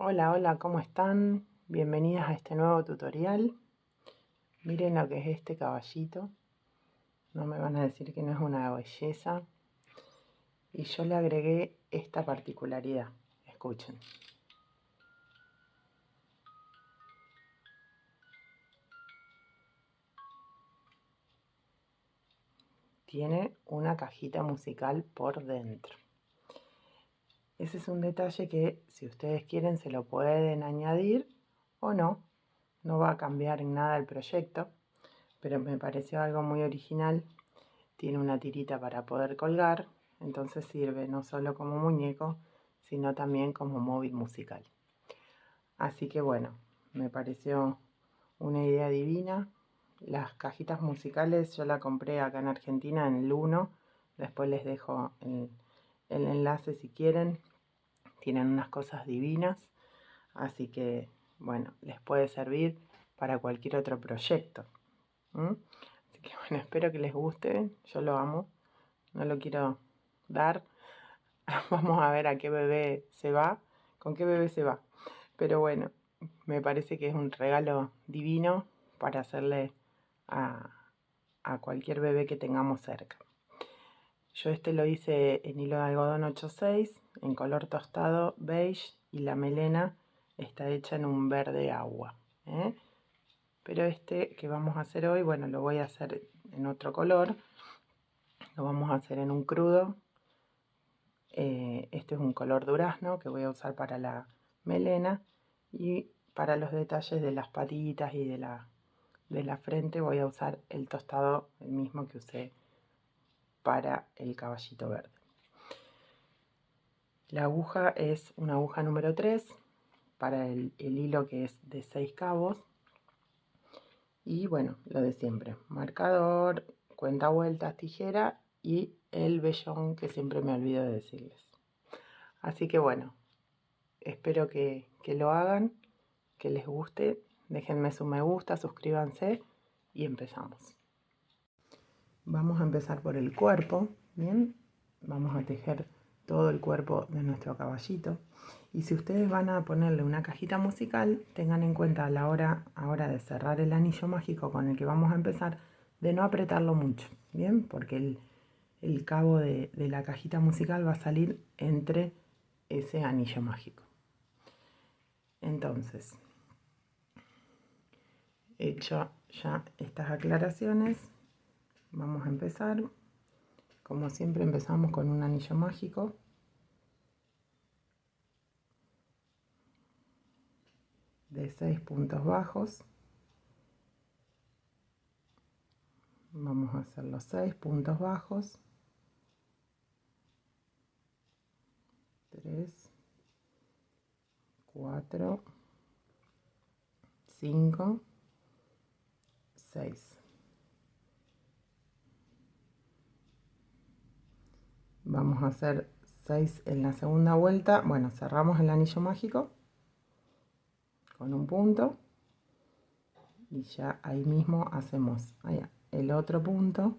Hola, hola, ¿cómo están? Bienvenidas a este nuevo tutorial. Miren lo que es este caballito. No me van a decir que no es una belleza. Y yo le agregué esta particularidad. Escuchen. Tiene una cajita musical por dentro. Ese es un detalle que si ustedes quieren se lo pueden añadir o no. No va a cambiar en nada el proyecto, pero me pareció algo muy original. Tiene una tirita para poder colgar, entonces sirve no solo como muñeco, sino también como móvil musical. Así que bueno, me pareció una idea divina. Las cajitas musicales yo la compré acá en Argentina en Luno. Después les dejo el enlace si quieren. Tienen unas cosas divinas. Así que bueno, les puede servir para cualquier otro proyecto. Así que bueno, espero que les guste. Yo lo amo. No lo quiero dar. Vamos a ver a qué bebé se va, con qué bebé se va. Pero bueno, me parece que es un regalo divino para hacerle a cualquier bebé que tengamos cerca. Yo lo hice en hilo de algodón 8/6, en color tostado beige, y la melena está hecha en un verde agua. Pero que vamos a hacer hoy, bueno, lo voy a hacer en otro color. Lo vamos a hacer en un crudo. Este es un color durazno que voy a usar para la melena, y para los detalles de las patitas y de la frente voy a usar el tostado, el mismo que usé para el caballito verde. La aguja es una aguja número 3 para el hilo, que es de 6 cabos. Y bueno, lo de siempre: marcador, cuenta vueltas, tijera y el vellón, que siempre me olvido de decirles. Así que bueno, espero que lo hagan, que les guste. Déjenme su me gusta, suscríbanse y empezamos. Vamos a empezar por el cuerpo. Bien, vamos a tejer todo el cuerpo de nuestro caballito. Y si ustedes van a ponerle una cajita musical, tengan en cuenta a la hora de cerrar el anillo mágico con el que vamos a empezar, de no apretarlo mucho, bien, porque el cabo de la cajita musical va a salir entre ese anillo mágico. Entonces, hecho ya estas aclaraciones, vamos a empezar. Como siempre, empezamos con un anillo mágico. De 6 puntos bajos. Vamos a hacer los 6 puntos bajos. 3, 4, 5, 6. Vamos a hacer 6 en la segunda vuelta. Bueno, cerramos el anillo mágico con un punto y ya ahí mismo hacemos el otro punto.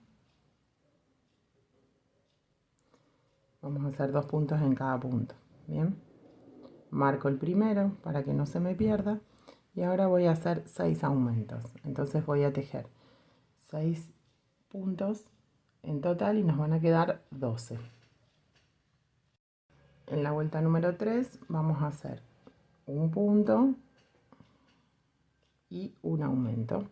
Vamos a hacer 2 puntos en cada punto. Bien, marco el primero para que no se me pierda. Y ahora voy a hacer 6 aumentos. Entonces voy a tejer 6 puntos en total y nos van a quedar 12. En la vuelta número 3 vamos a hacer un punto y un aumento.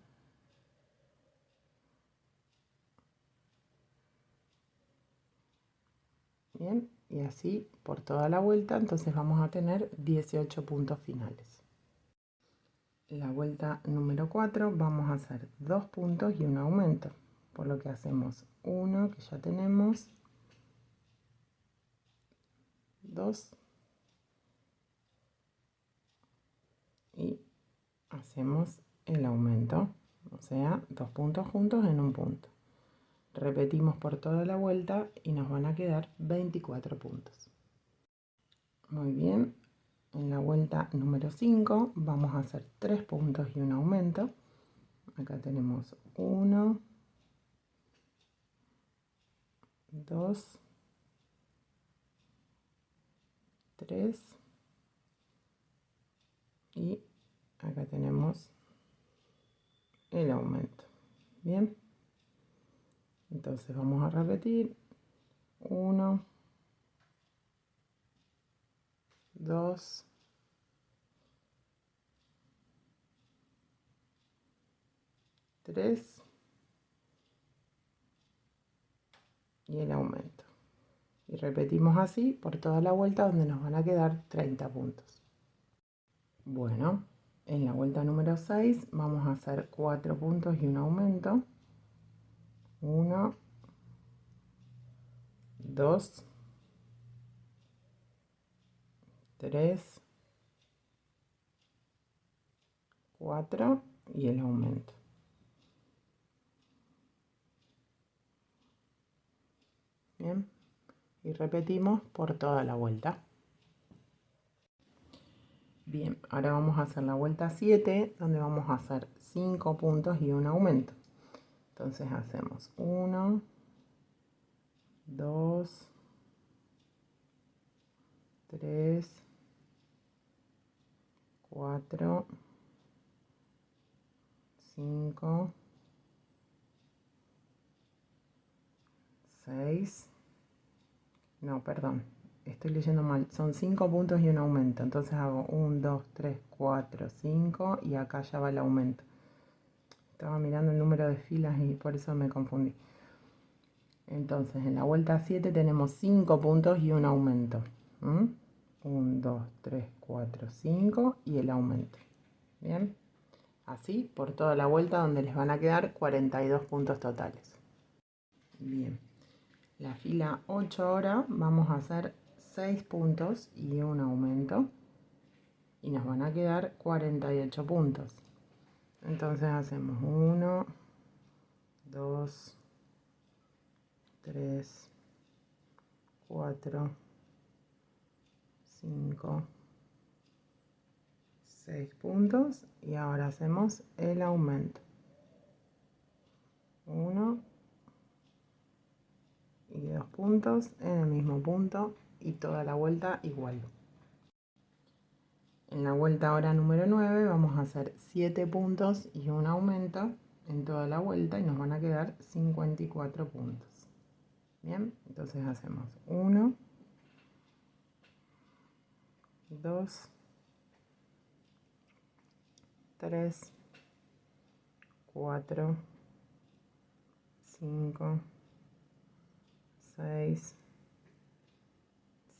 Bien, y así por toda la vuelta. Entonces vamos a tener 18 puntos finales. La vuelta número 4 vamos a hacer 2 puntos y un aumento, por lo que hacemos 1, que ya tenemos, 2 y hacemos el aumento, o sea, 2 puntos juntos en un punto. Repetimos por toda la vuelta y nos van a quedar 24 puntos. Muy bien, en la vuelta número 5 vamos a hacer 3 puntos y un aumento. Acá tenemos 1, 2, 3 y acá tenemos el aumento. Bien, entonces vamos a repetir 1, 2, 3 y el aumento. Y repetimos así por toda la vuelta, donde nos van a quedar 30 puntos. Bueno, en la vuelta número 6 vamos a hacer 4 puntos y un aumento. 1, 2, 3, 4 y el aumento. Bien, y repetimos por toda la vuelta. Bien, ahora vamos a hacer la vuelta 7, donde vamos a hacer 5 puntos y un aumento. Entonces hacemos 1, 2, 3, 4, 5, 6, no, perdón, estoy leyendo mal, son 5 puntos y un aumento, entonces hago 1, 2, 3, 4, 5 y acá ya va el aumento. Estaba mirando el número de filas y por eso me confundí. Entonces en la vuelta 7 tenemos 5 puntos y un aumento. 1, 2, 3, 4, 5 y el aumento. Bien, así por toda la vuelta, donde les van a quedar 42 puntos totales. Bien, la fila 8 ahora vamos a hacer 6 puntos y un aumento y nos van a quedar 48 puntos. Entonces hacemos 1, 2, 3, 4, 5, 6 puntos y ahora hacemos el aumento. 1 y 2 puntos en el mismo punto y toda la vuelta igual. En la vuelta ahora número 9 vamos a hacer 7 puntos y un aumento en toda la vuelta y nos van a quedar 54 puntos. Bien, entonces hacemos 1, 2, 3, 4, 5, 6,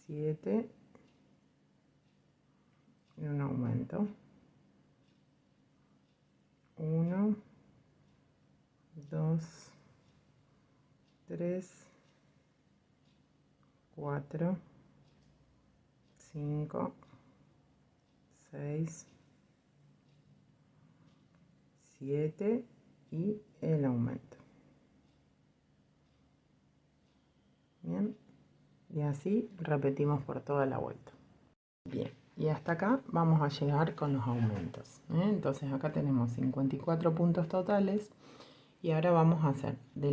7 y un aumento. 1, 2, 3, 4, 5, 6, 7 y el aumento. Bien, y así repetimos por toda la vuelta. Bien, y hasta acá vamos a llegar con los aumentos, ¿eh? Entonces acá tenemos 54 puntos totales y ahora vamos a hacer de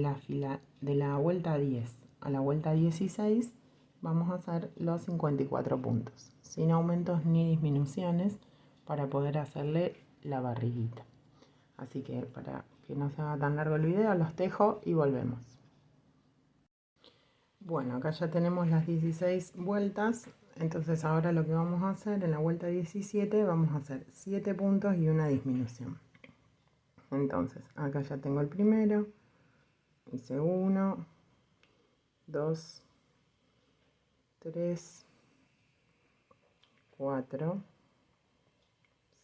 la vuelta 10 a la vuelta 16 vamos a hacer los 54 puntos sin aumentos ni disminuciones para poder hacerle la barriguita. Así que para que no se haga tan largo el video, los tejo y volvemos. Bueno, acá ya tenemos las 16 vueltas, entonces ahora lo que vamos a hacer en la vuelta 17 vamos a hacer 7 puntos y una disminución. Entonces acá ya tengo el primero, hice 1, 2, 3, 4,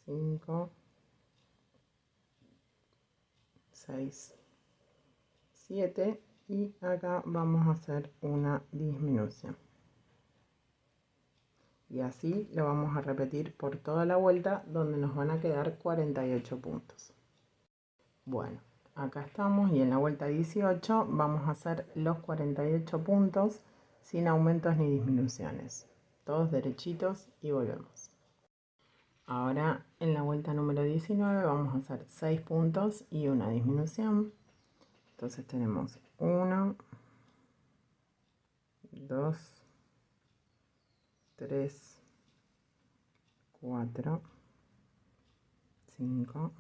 5, 6, 7 y acá vamos a hacer una disminución. Y así lo vamos a repetir por toda la vuelta, donde nos van a quedar 48 puntos. Bueno, acá estamos y en la vuelta 18 vamos a hacer los 48 puntos sin aumentos ni disminuciones. Todos derechitos y volvemos. Ahora en la vuelta número 19 vamos a hacer 6 puntos y una disminución. Entonces tenemos 1, 2, 3, 4, 5,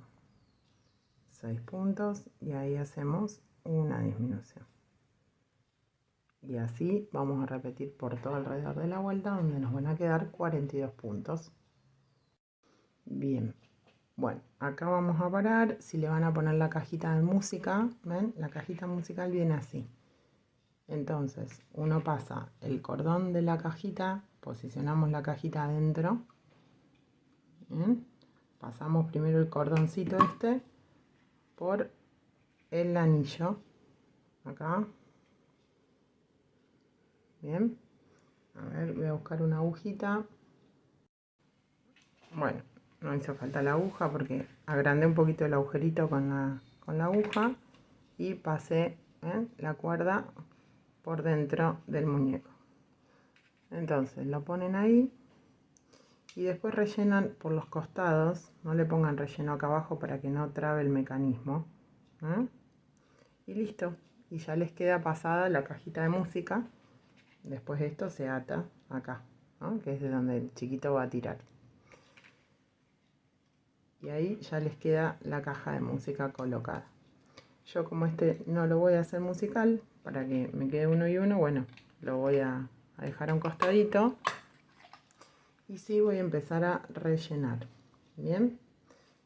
6 puntos y ahí hacemos una disminución. Y así vamos a repetir por todo alrededor de la vuelta, donde nos van a quedar 42 puntos. Bien, bueno, acá vamos a parar. Si le van a poner la cajita de música, ¿ven? La cajita musical viene así. Entonces, uno pasa el cordón de la cajita, posicionamos la cajita adentro. ¿Bien? Pasamos primero el cordoncito este por el anillo. Acá. Bien. A ver, voy a buscar una agujita. Bueno, no hizo falta la aguja porque agrandé un poquito el agujerito con la aguja y pasé la cuerda por dentro del muñeco. Entonces lo ponen ahí y después rellenan por los costados. No le pongan relleno acá abajo para que no trabe el mecanismo. Y listo. Y ya les queda pasada la cajita de música. Después esto se ata acá, ¿no? Que es de donde el chiquito va a tirar. Y ahí ya les queda la caja de música colocada. Yo, como este no lo voy a hacer musical, para que me quede uno y uno, bueno, lo voy a dejar a un costadito. Y sí, voy a empezar a rellenar. Bien,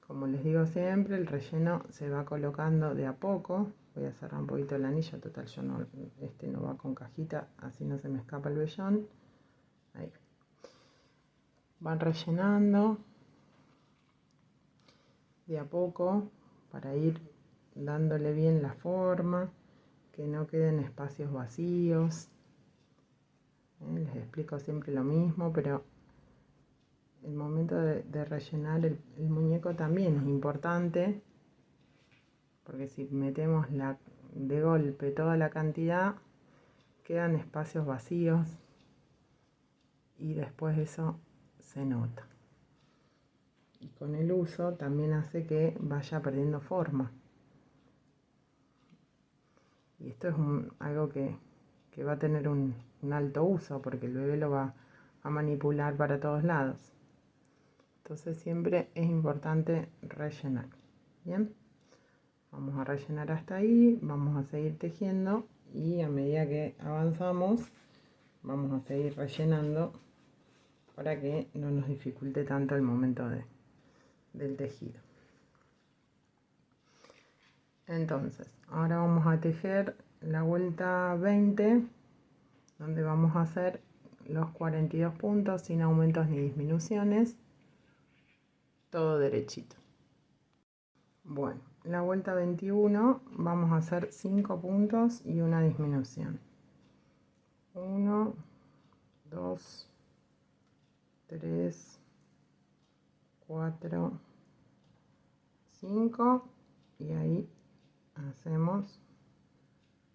como les digo siempre, el relleno se va colocando de a poco. Voy a cerrar un poquito el anillo, total, yo no, este no va con cajita, así no se me escapa el vellón. Ahí. Van rellenando de a poco para ir dándole bien la forma, que no queden espacios vacíos. Les explico siempre lo mismo, pero el momento de rellenar el muñeco también es importante, porque si metemos de golpe toda la cantidad, quedan espacios vacíos y después eso se nota. Y con el uso también hace que vaya perdiendo forma. Y esto es algo que va a tener un alto uso, porque el bebé lo va a manipular para todos lados. Entonces siempre es importante rellenar. Bien, vamos a rellenar hasta ahí, vamos a seguir tejiendo y a medida que avanzamos vamos a seguir rellenando para que no nos dificulte tanto el momento del tejido. Entonces, ahora vamos a tejer la vuelta 20, donde vamos a hacer los 42 puntos sin aumentos ni disminuciones, todo derechito. Bueno, la vuelta 21 vamos a hacer 5 puntos y una disminución. 1, 2, 3, 4, 5 y ahí hacemos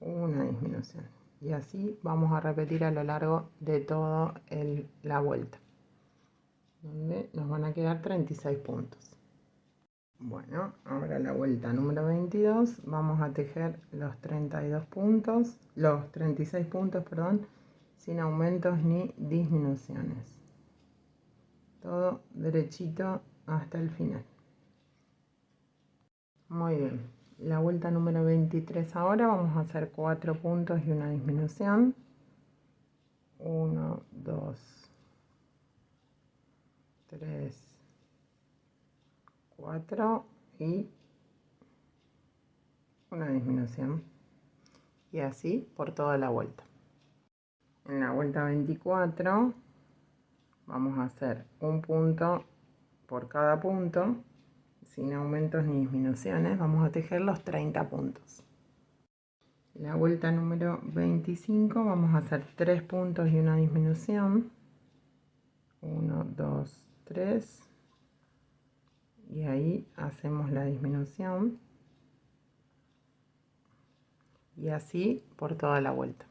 una disminución. Y así vamos a repetir a lo largo de toda la vuelta, donde nos van a quedar 36 puntos. Bueno, ahora la vuelta número 22 vamos a tejer los 32 puntos, los 36 puntos, perdón, sin aumentos ni disminuciones. Todo derechito hasta el final. Muy bien. La vuelta número 23 ahora vamos a hacer 4 puntos y una disminución. 1, 2, 3, 4 y una disminución. Y así por toda la vuelta. En la vuelta 24 vamos a hacer un punto por cada punto, sin aumentos ni disminuciones. Vamos a tejer los 30 puntos. La vuelta número 25 vamos a hacer 3 puntos y una disminución. 1, 2, 3. Y ahí hacemos la disminución. Y así por toda la vuelta.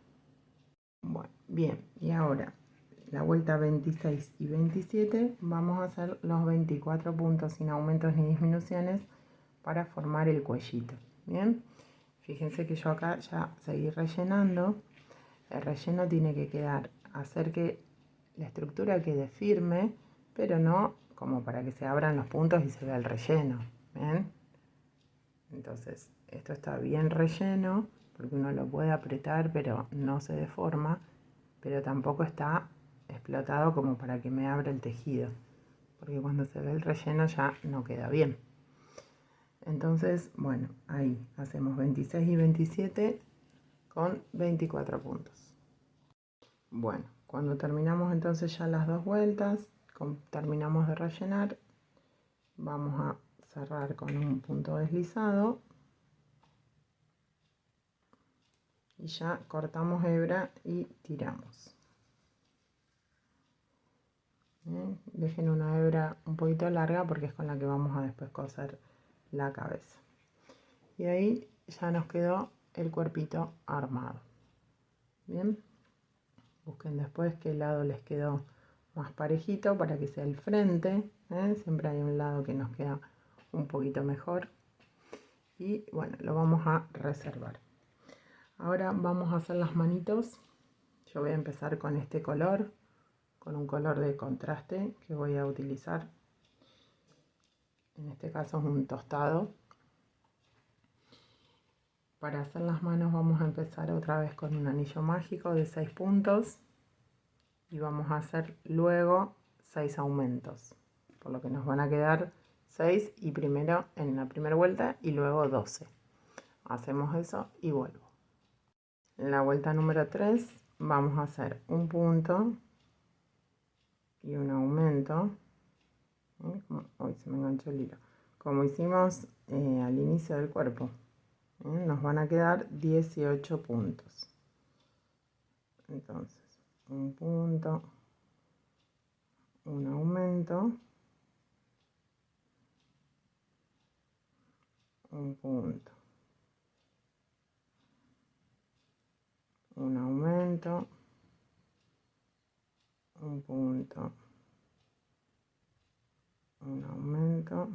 Bueno, bien, y ahora la vuelta 26 y 27 vamos a hacer los 24 puntos sin aumentos ni disminuciones para formar el cuellito. Bien, fíjense que yo acá ya seguí rellenando. El relleno tiene que hacer que la estructura quede firme, pero no como para que se abran los puntos y se vea el relleno. ¿Ven? Entonces esto está bien relleno porque uno lo puede apretar pero no se deforma, pero tampoco está explotado como para que me abra el tejido, porque cuando se ve el relleno ya no queda bien. Entonces, bueno, ahí hacemos 26 y 27 con 24 puntos. Bueno, cuando terminamos entonces ya las dos vueltas, terminamos de rellenar, vamos a cerrar con un punto deslizado y ya cortamos hebra y tiramos. Bien, dejen una hebra un poquito larga porque es con la que vamos a después coser la cabeza. Y ahí ya nos quedó el cuerpito armado. Bien, busquen después qué lado les quedó más parejito para que sea el frente, ¿eh? Siempre hay un lado que nos queda un poquito mejor. Y bueno, lo vamos a reservar. Ahora vamos a hacer las manitos. Yo voy a empezar con este color, con un color de contraste que voy a utilizar. En este caso es un tostado. Para hacer las manos vamos a empezar otra vez con un anillo mágico de 6 puntos y vamos a hacer luego 6 aumentos, por lo que nos van a quedar 6 y primero en la primera vuelta y luego 12. Hacemos eso y vuelvo. En la vuelta número 3 vamos a hacer un punto y un aumento. Hoy se me enganchó el hilo. Como hicimos al inicio del cuerpo. Nos van a quedar 18 puntos. Entonces, un punto, un aumento, un punto, un aumento, un punto, un aumento,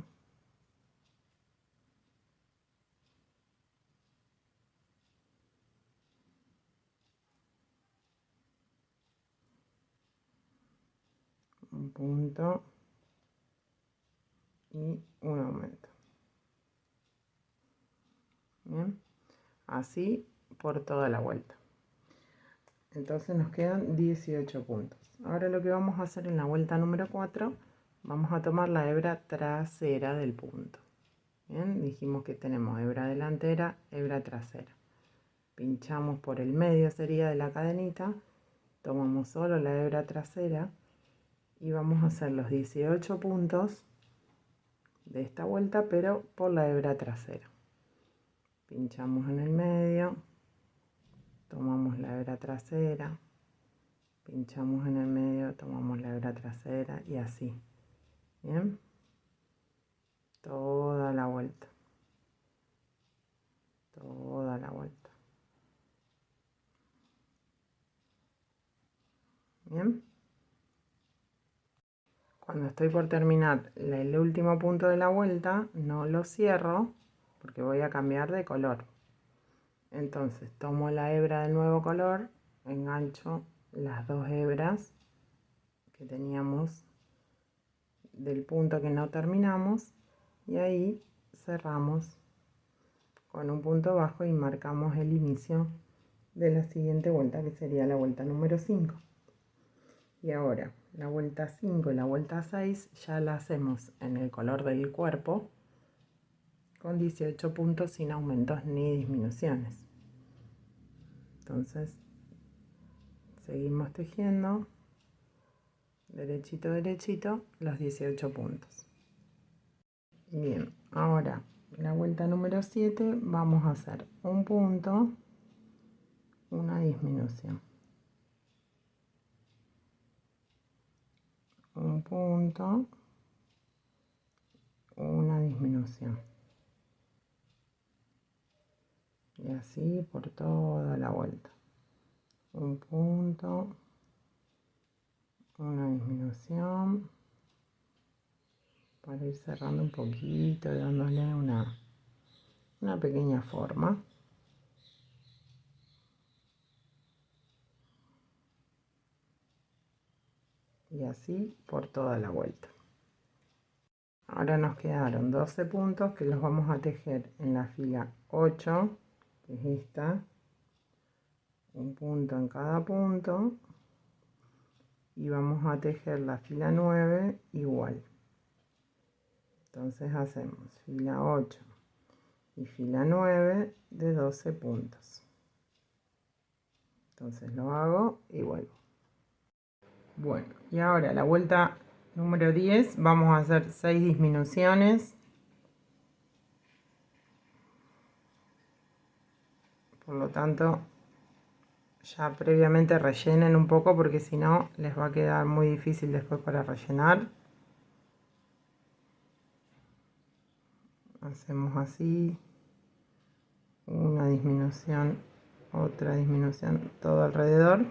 un punto y un aumento. Bien, así por toda la vuelta. Entonces nos quedan 18 puntos. Ahora lo que vamos a hacer en la vuelta número 4, vamos a tomar la hebra trasera del punto. Bien, dijimos que tenemos hebra delantera, hebra trasera. Pinchamos por el medio sería de la cadenita, tomamos solo la hebra trasera y vamos a hacer los 18 puntos de esta vuelta, pero por la hebra trasera. Pinchamos en el medio, tomamos la hebra trasera, pinchamos en el medio, tomamos la hebra trasera y así. Bien, toda la vuelta, toda la vuelta. Bien, cuando estoy por terminar el último punto de la vuelta, no lo cierro porque voy a cambiar de color. Entonces tomo la hebra del nuevo color, engancho las dos hebras que teníamos del punto que no terminamos y ahí cerramos con un punto bajo y marcamos el inicio de la siguiente vuelta, que sería la vuelta número 5. Y ahora la vuelta 5 y la vuelta 6 ya la hacemos en el color del cuerpo con 18 puntos sin aumentos ni disminuciones. Entonces seguimos tejiendo derechito derechito los 18 puntos. Bien, ahora la vuelta número 7 vamos a hacer un punto, una disminución, un punto, una disminución y así por toda la vuelta. Un punto, una disminución para ir cerrando un poquito y dándole una pequeña forma. Y así por toda la vuelta. Ahora nos quedaron 12 puntos que los vamos a tejer en la fila 8, que es esta, un punto en cada punto, y vamos a tejer la fila 9 igual. Entonces hacemos fila 8 y fila 9 de 12 puntos. Entonces lo hago y vuelvo. Bueno, y ahora la vuelta número 10 vamos a hacer 6 disminuciones. Por lo tanto, ya previamente rellenen un poco porque si no les va a quedar muy difícil después para rellenar. Hacemos así, una disminución, otra disminución, todo alrededor.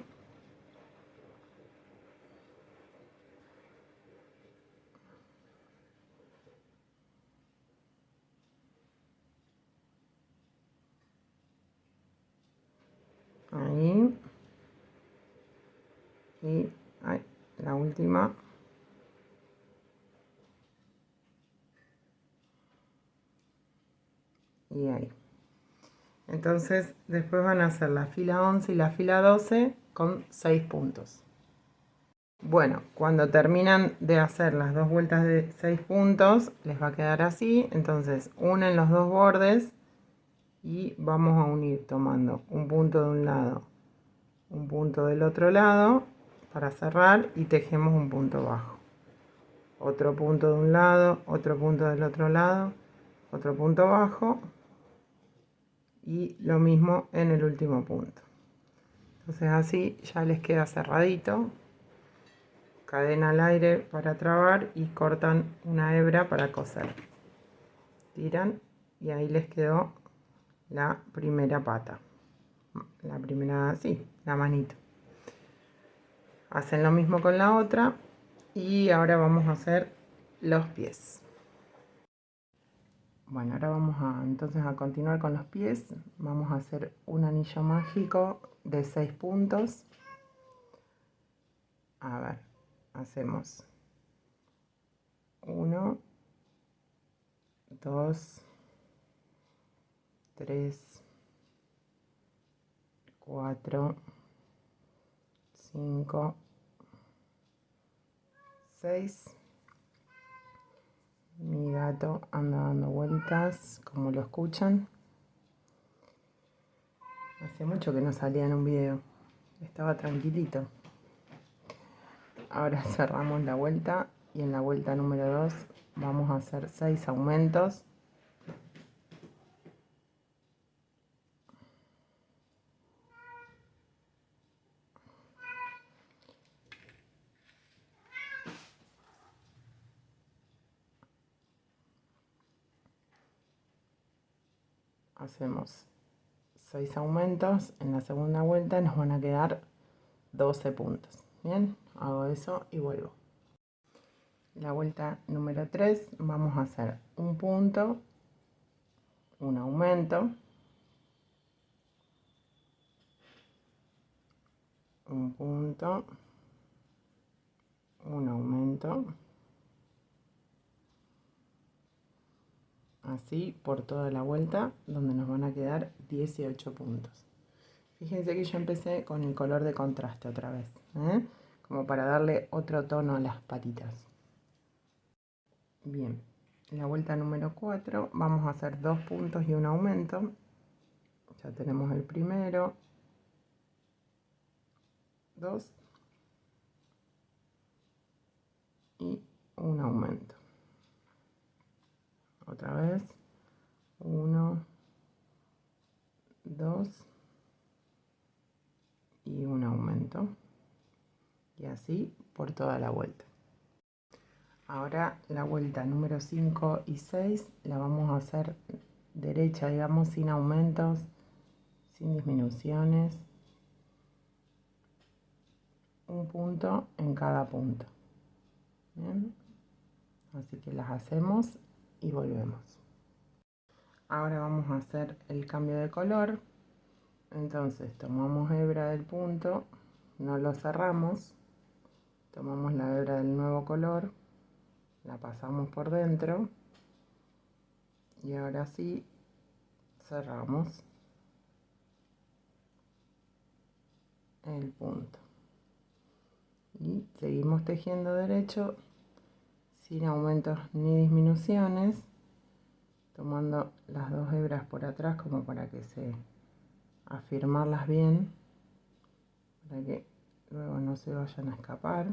Ahí. Y ahí, la última. Y ahí. Entonces después van a hacer la fila 11 y la fila 12 con 6 puntos. Bueno, cuando terminan de hacer las dos vueltas de 6 puntos, les va a quedar así. Entonces unen los dos bordes y vamos a unir tomando un punto de un lado, un punto del otro lado para cerrar y tejemos un punto bajo. Otro punto de un lado, otro punto del otro lado, otro punto bajo y lo mismo en el último punto. Entonces así ya les queda cerradito. Cadena al aire para trabar y cortan una hebra para coser. Tiran y ahí les quedó la primera pata. La primera, sí, la manito. Hacen lo mismo con la otra y ahora vamos a hacer los pies. Bueno, ahora vamos a entonces a continuar con los pies. Vamos a hacer un anillo mágico de 6 puntos. A ver, hacemos 1, 2, 3, 4, 5, 6. Mi gato anda dando vueltas, como lo escuchan. Hace mucho que no salía en un video. Estaba tranquilito. Ahora cerramos la vuelta y en la vuelta número 2 vamos a hacer 6 aumentos. Hacemos 6 aumentos. En la segunda vuelta nos van a quedar 12 puntos. Bien, hago eso y vuelvo. La vuelta número 3 vamos a hacer un punto, un aumento, un punto, un aumento, así por toda la vuelta, donde nos van a quedar 18 puntos. Fíjense que yo empecé con el color de contraste otra vez, como para darle otro tono a las patitas. Bien, en la vuelta número 4 vamos a hacer 2 puntos y un aumento. Ya tenemos el primero, 2 y un aumento. Otra vez, 1, 2 y un aumento. Y así por toda la vuelta. Ahora la vuelta número 5 y 6 la vamos a hacer derecha, digamos, sin aumentos, sin disminuciones. Un punto en cada punto. Bien, así que las hacemos y volvemos. Ahora vamos a hacer el cambio de color. Entonces tomamos hebra del punto, no lo cerramos, tomamos la hebra del nuevo color la pasamos por dentro y ahora sí cerramos el punto y seguimos tejiendo derecho sin aumentos ni disminuciones, tomando las dos hebras por atrás como para que afirmarlas bien, para que luego no se vayan a escapar.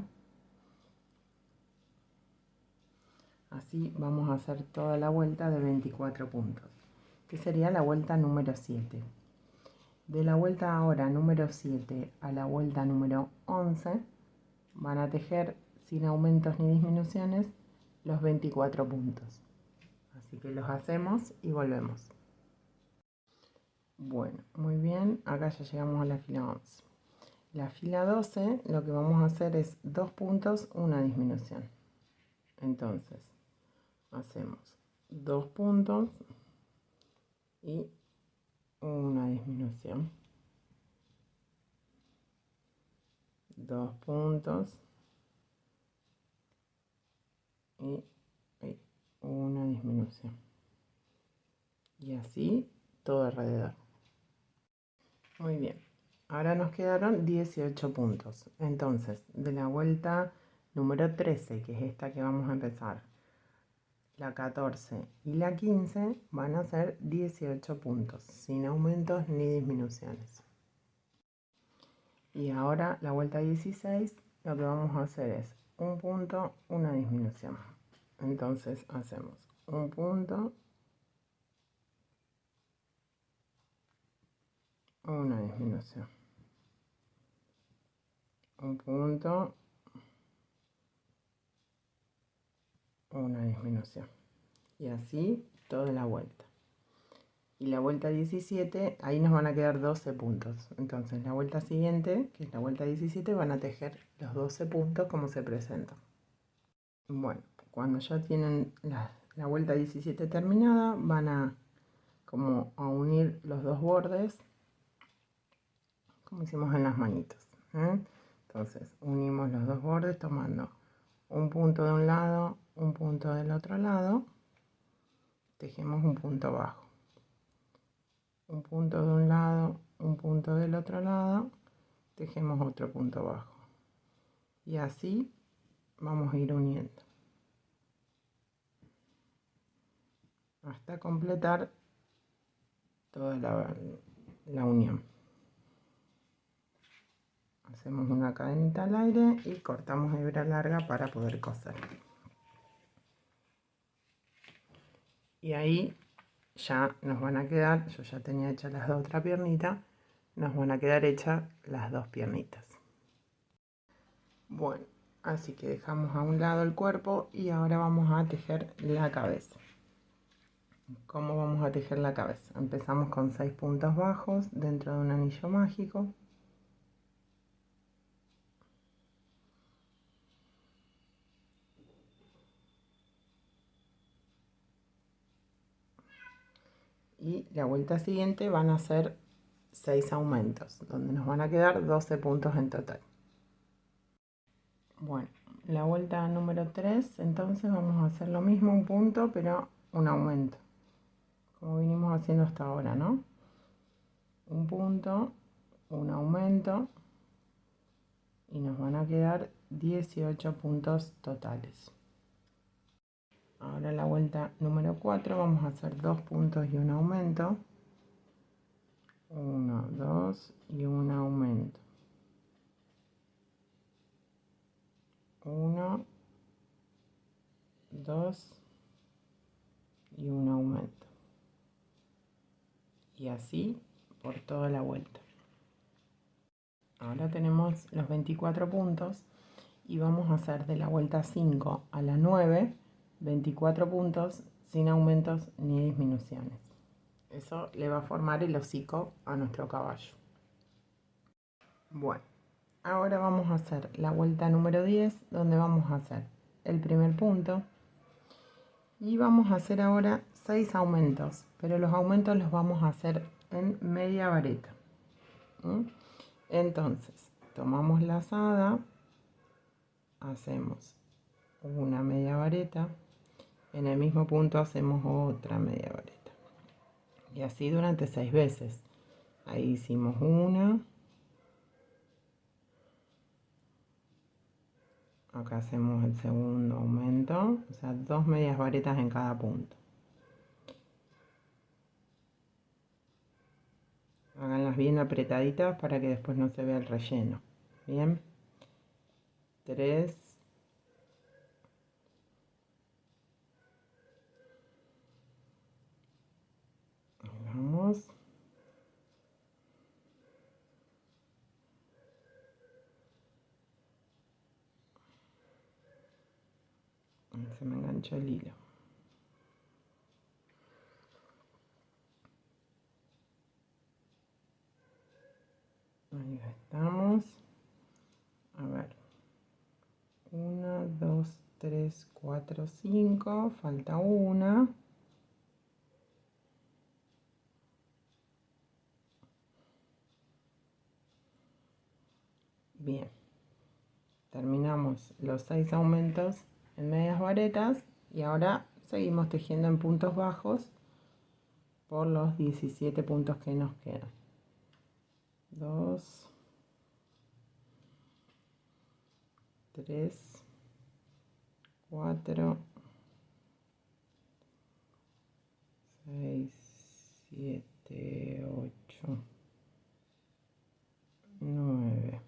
Así vamos a hacer toda la vuelta de 24 puntos, que sería la vuelta número 7. De la vuelta ahora número 7 a la vuelta número 11 van a tejer sin aumentos ni disminuciones los 24 puntos. Así que los hacemos y volvemos. Bueno, muy bien, acá ya llegamos a la fila 11. La fila 12 lo que vamos a hacer es 2 puntos, una disminución. Entonces, hacemos 2 puntos y una disminución. 2 puntos y una disminución. Y así todo alrededor. Muy bien. Ahora nos quedaron 18 puntos. Entonces, de la vuelta número 13, que es esta que vamos a empezar, la 14 y la 15 van a ser 18 puntos, sin aumentos ni disminuciones. Y ahora la vuelta 16, lo que vamos a hacer es un punto, una disminución. Entonces hacemos un punto, una disminución, un punto, una disminución, y así toda la vuelta. Y la vuelta 17, ahí nos van a quedar 12 puntos. Entonces la vuelta siguiente, que es la vuelta 17, van a tejer los 12 puntos como se presentan. Bueno, cuando ya tienen la vuelta 17 terminada, van a como a unir los dos bordes, como hicimos en las manitos, ¿eh? Entonces unimos los dos bordes tomando un punto de un lado, un punto del otro lado, tejemos un punto bajo, un punto de un lado, un punto del otro lado, tejemos otro punto bajo, y así vamos a ir uniendo hasta completar toda la unión. Hacemos una cadenita al aire y cortamos hebra larga para poder coser. Y ahí ya nos van a quedar, yo ya tenía hechas las dos otra piernita, nos van a quedar hechas las dos piernitas. Bueno, así que dejamos a un lado el cuerpo y ahora vamos a tejer la cabeza. ¿Cómo vamos a tejer la cabeza? Empezamos con 6 puntos bajos dentro de un anillo mágico. Y la vuelta siguiente van a ser 6 aumentos, donde nos van a quedar 12 puntos en total. Bueno, la vuelta número 3, entonces vamos a hacer lo mismo, un punto, pero un aumento, como vinimos haciendo hasta ahora, ¿no? Un punto, un aumento, y nos van a quedar 18 puntos totales. Ahora la vuelta número 4 vamos a hacer 2 puntos y un aumento. 1, 2 y un aumento. 1, 2 y un aumento. Y así por toda la vuelta. Ahora tenemos los 24 puntos y vamos a hacer de la vuelta 5 a la 9, 24 puntos sin aumentos ni disminuciones. Eso le va a formar el hocico a nuestro caballo. Bueno, ahora vamos a hacer la vuelta número 10, donde vamos a hacer el primer punto y vamos a hacer ahora 6 aumentos, pero los aumentos los vamos a hacer en media vareta. Entonces tomamos la lazada, hacemos una media vareta, en el mismo punto hacemos otra media vareta, y así durante 6 veces. Ahí hicimos una, acá hacemos el segundo aumento, o sea, 2 medias varetas en cada punto. Háganlas bien apretaditas para que después no se vea el relleno. Bien, 3, vamos. Se me enganchó el hilo. Ahí estamos. A ver. 1, 2, 3, 4, 5. Falta una. Bien. Terminamos los 6 aumentos en medias varetas y ahora seguimos tejiendo en puntos bajos por los 17 puntos que nos quedan. 2, 3, 4, 6, 7, 8, 9,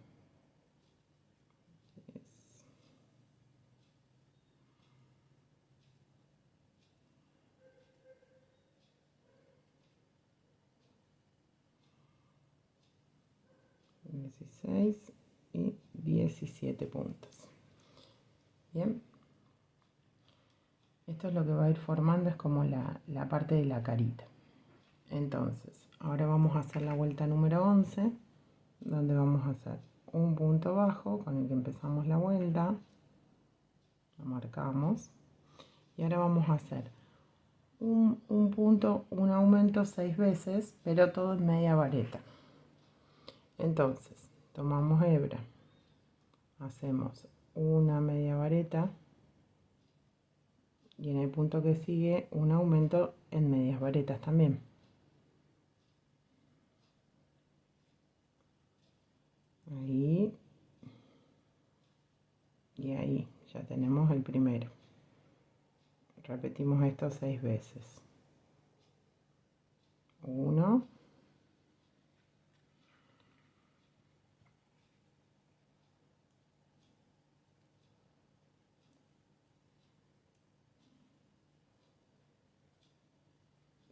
16 y 17 puntos. Bien, esto es lo que va a ir formando, es como la parte de la carita. Entonces, ahora vamos a hacer la vuelta número 11, donde vamos a hacer un punto bajo con el que empezamos la vuelta, lo marcamos, y ahora vamos a hacer un punto, un aumento 6 veces, pero todo en media vareta. Entonces, tomamos hebra, hacemos una media vareta y en el punto que sigue un aumento en medias varetas también. Ahí y ahí ya tenemos el primero. Repetimos esto 6 veces. 1,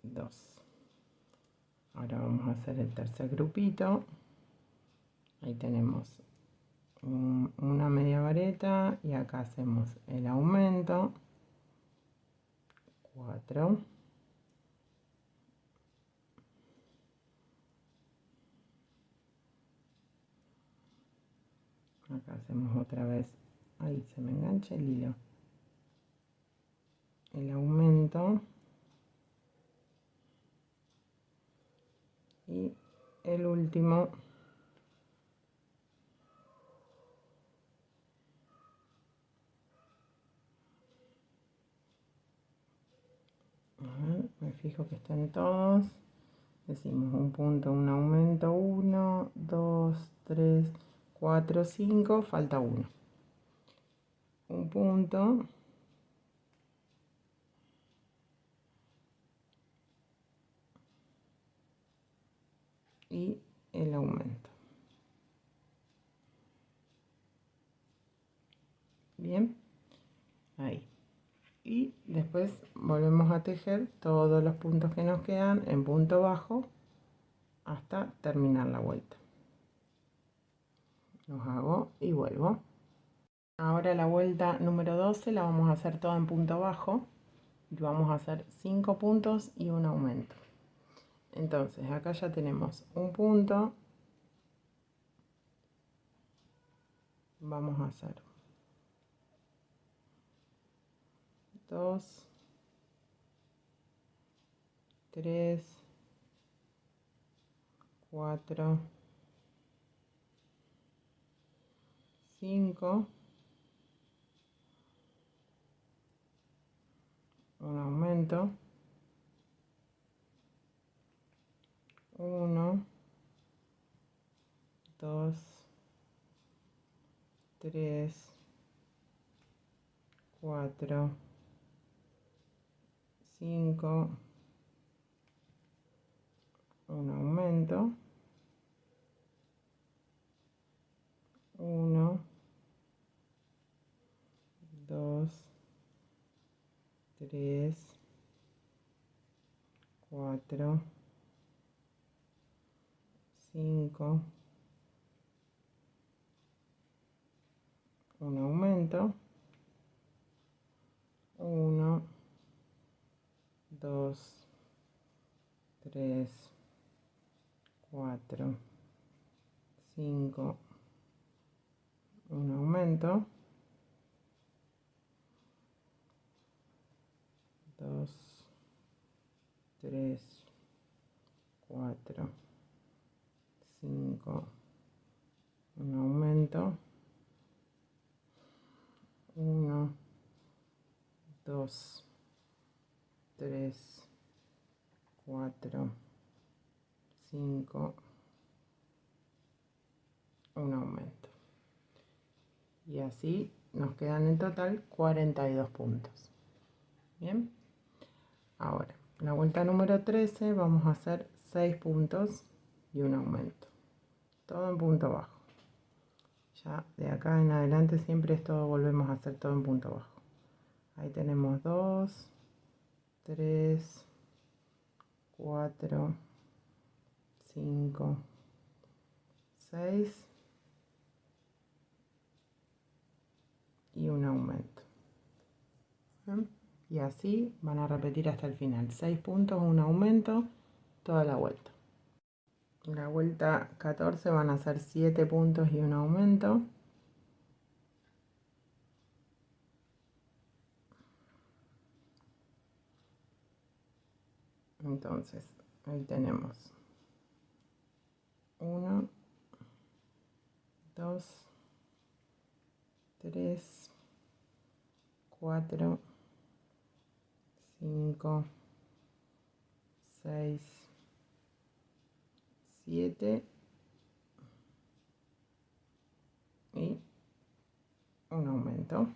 2. Ahora vamos a hacer el tercer grupito. Ahí tenemos una media vareta y acá hacemos el aumento. 4. Acá hacemos otra vez, ahí se me engancha el hilo, el aumento y el último me fijo que estén todos, decimos un punto, un aumento, 1, 2, 3, 4, 5, falta uno, un punto y el aumento. Bien, ahí. Y después volvemos a tejer todos los puntos que nos quedan en punto bajo hasta terminar la vuelta. Los hago y vuelvo. Ahora la vuelta número 12 la vamos a hacer toda en punto bajo y vamos a hacer 5 puntos y un aumento. Entonces acá ya tenemos un punto, vamos a hacer 2, 3, 4, 5 aumento. 1, 2, 3, 4, 5, un aumento. 1, 2, 3, 4, 5, un aumento. 1, 2, 3, 4, 5, un aumento. 2, 3, 4, 5, un aumento. 1, 2, 3, 4, 5, un aumento. Y así nos quedan en total 42 puntos. Bien. Ahora, la vuelta número 13 vamos a hacer 6 puntos y un aumento. Todo en punto bajo. Ya de acá en adelante siempre esto volvemos a hacer todo en punto bajo. Ahí tenemos 2, 3, 4, 5, 6 y un aumento. ¿Ven? Y así van a repetir hasta el final. 6 puntos, un aumento, toda la vuelta. En la vuelta 14 van a ser 7 puntos y un aumento. Entonces, ahí tenemos 1, 2, 3, 4, 5, 6, 7 y un aumento.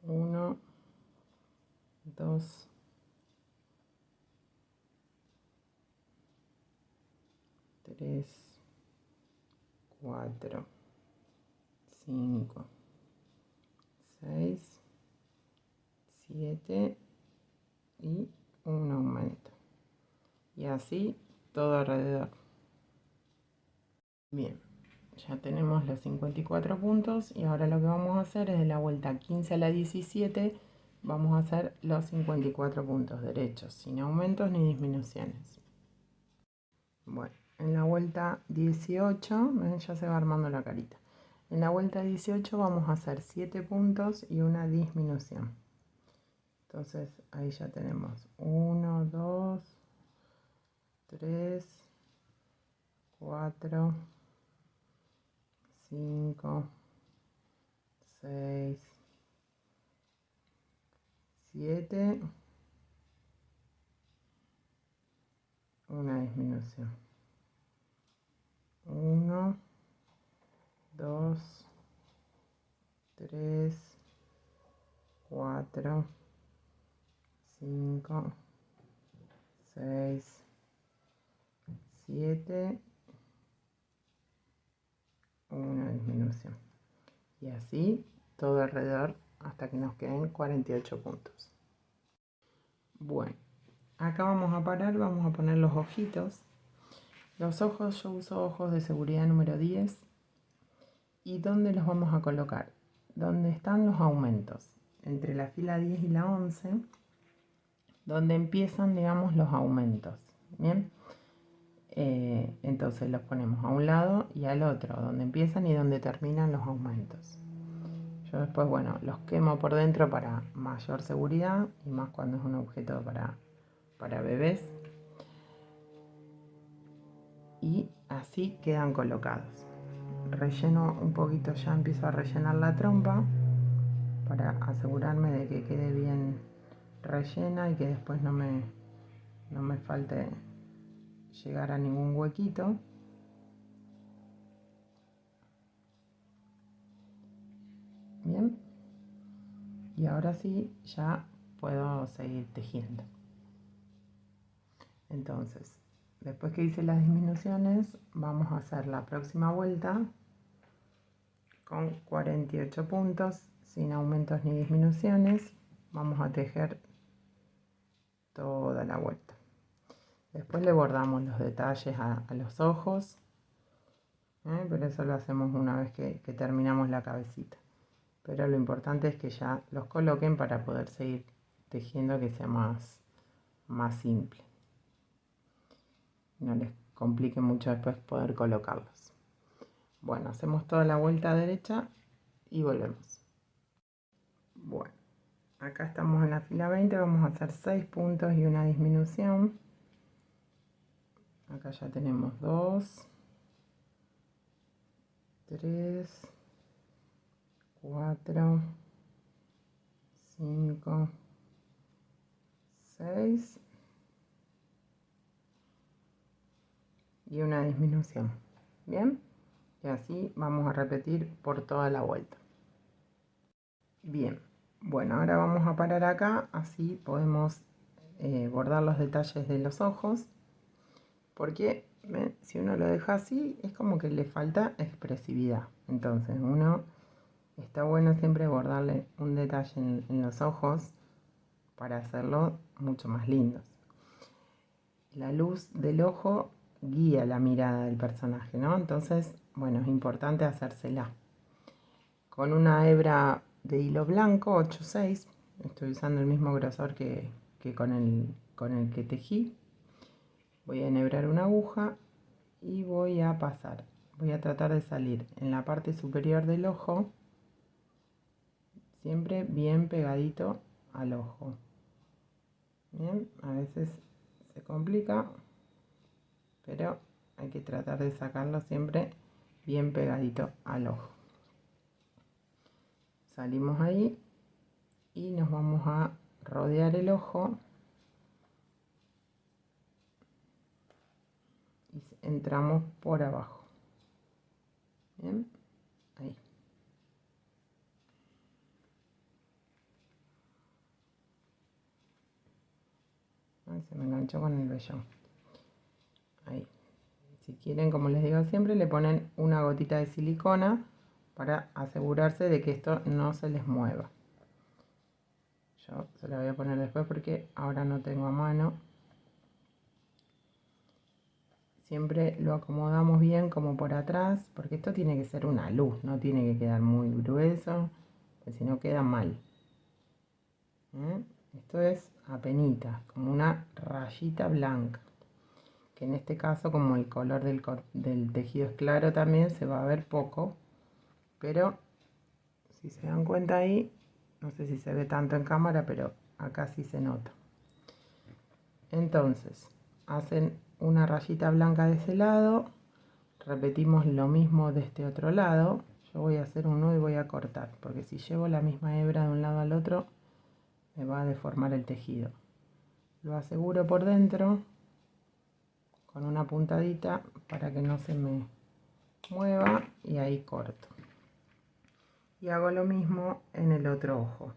1, 2, 3, 4, 5, 6, 7 y un aumento. Y así todo alrededor. Bien, ya tenemos los 54 puntos y ahora lo que vamos a hacer es de la vuelta 15 a la 17 vamos a hacer los 54 puntos derechos, sin aumentos ni disminuciones. Bueno, en la vuelta 18, ya se va armando la carita. En la vuelta 18 vamos a hacer 7 puntos y una disminución. Entonces ahí ya tenemos 1, 2, 3, 4, 5, 6, 7, una disminución. 1, 2, 3, 4, 5, 6, 7, una disminución. Y así todo alrededor hasta que nos queden 48 puntos. Bueno, acá vamos a parar, vamos a poner los ojitos. Los ojos, yo uso ojos de seguridad número 10. ¿Y dónde los vamos a colocar? Donde están los aumentos, entre la fila 10 y la 11, donde empiezan, digamos, los aumentos. Bien, entonces los ponemos a un lado y al otro, donde empiezan y donde terminan los aumentos. Yo después, bueno, los quemo por dentro para mayor seguridad y más cuando es un objeto para bebés. Y así quedan colocados. relleno un poquito, ya empiezo a rellenar la trompa para asegurarme de que quede bien rellena y que después no me falte llegar a ningún huequito. Bien, y ahora sí ya puedo seguir tejiendo. Entonces, después que hice las disminuciones, vamos a hacer la próxima vuelta con 48 puntos, sin aumentos ni disminuciones. Vamos a tejer toda la vuelta. Después le bordamos los detalles a los ojos, pero eso lo hacemos una vez que terminamos la cabecita. Pero lo importante es que ya los coloquen para poder seguir tejiendo, que sea más simple. No les complique mucho después poder colocarlos. Bueno, hacemos toda la vuelta derecha y volvemos. Bueno, acá estamos en la fila 20, vamos a hacer 6 puntos y una disminución. Acá ya tenemos 2, 3, 4, 5, 6 y una disminución. Bien, y así vamos a repetir por toda la vuelta. Bien, bueno, ahora vamos a parar acá, así podemos bordar los detalles de los ojos, porque ¿ven? Si uno lo deja así es como que le falta expresividad. Entonces está bueno siempre bordarle un detalle en los ojos para hacerlo mucho más lindos. La luz del ojo guía la mirada del personaje, ¿no? Entonces, bueno, es importante hacérsela. Con una hebra de hilo blanco 8/6, estoy usando el mismo grosor que con el que tejí. Voy a enhebrar una aguja y voy a tratar de salir en la parte superior del ojo, siempre bien pegadito al ojo. Bien, a veces se complica, pero hay que tratar de sacarlo siempre bien pegadito al ojo. Salimos ahí y nos vamos a rodear el ojo y entramos por abajo. Bien, ahí. Ay, se me enganchó con el vellón. Ahí. Si quieren, como les digo siempre, le ponen una gotita de silicona para asegurarse de que esto no se les mueva. Yo se la voy a poner después porque ahora no tengo a mano. Siempre lo acomodamos bien como por atrás, porque esto tiene que ser una luz, no tiene que quedar muy grueso, porque si no queda mal. Esto es apenitas, como una rayita blanca, que en este caso, como el color del tejido es claro, también se va a ver poco, pero si se dan cuenta ahí, no sé si se ve tanto en cámara, pero acá sí se nota. Entonces, hacen una rayita blanca de ese lado, repetimos lo mismo de este otro lado. Yo voy a hacer un nudo y voy a cortar, porque si llevo la misma hebra de un lado al otro, me va a deformar el tejido. Lo aseguro por dentro con una puntadita para que no se me mueva y ahí corto. Y hago lo mismo en el otro ojo.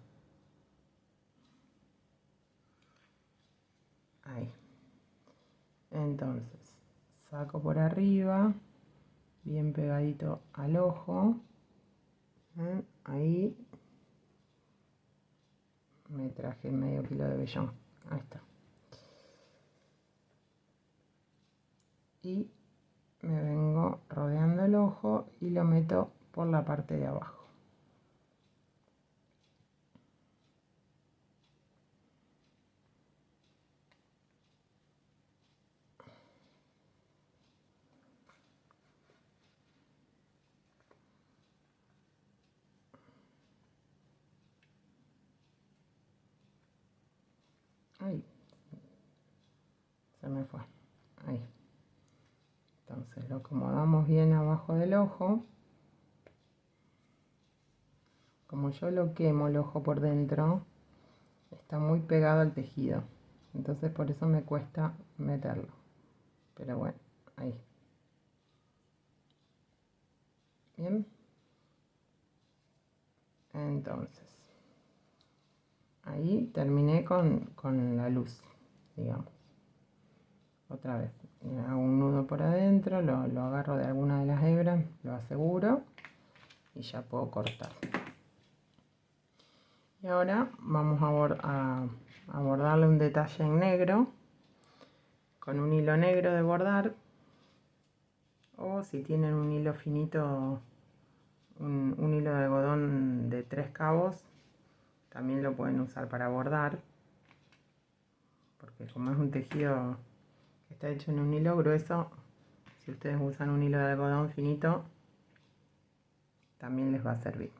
Ahí. Entonces, saco por arriba, bien pegadito al ojo. Ahí me traje medio kilo de vellón. Ahí está. Y me vengo rodeando el ojo y lo meto por la parte de abajo. Ahí. Se me fue. Ahí. Entonces lo acomodamos bien abajo del ojo. Como yo lo quemo el ojo por dentro, está muy pegado al tejido. Entonces por eso me cuesta meterlo. Pero bueno, ahí. Bien. Entonces, ahí terminé con la luz, digamos. Otra vez, hago un nudo por adentro, lo agarro de alguna de las hebras, lo aseguro y ya puedo cortar. Y ahora vamos a bordarle un detalle en negro con un hilo negro de bordar, o si tienen un hilo finito, un hilo de algodón de 3 cabos, también lo pueden usar para bordar, porque como es un tejido que está hecho en un hilo grueso, si ustedes usan un hilo de algodón finito, también les va a servir.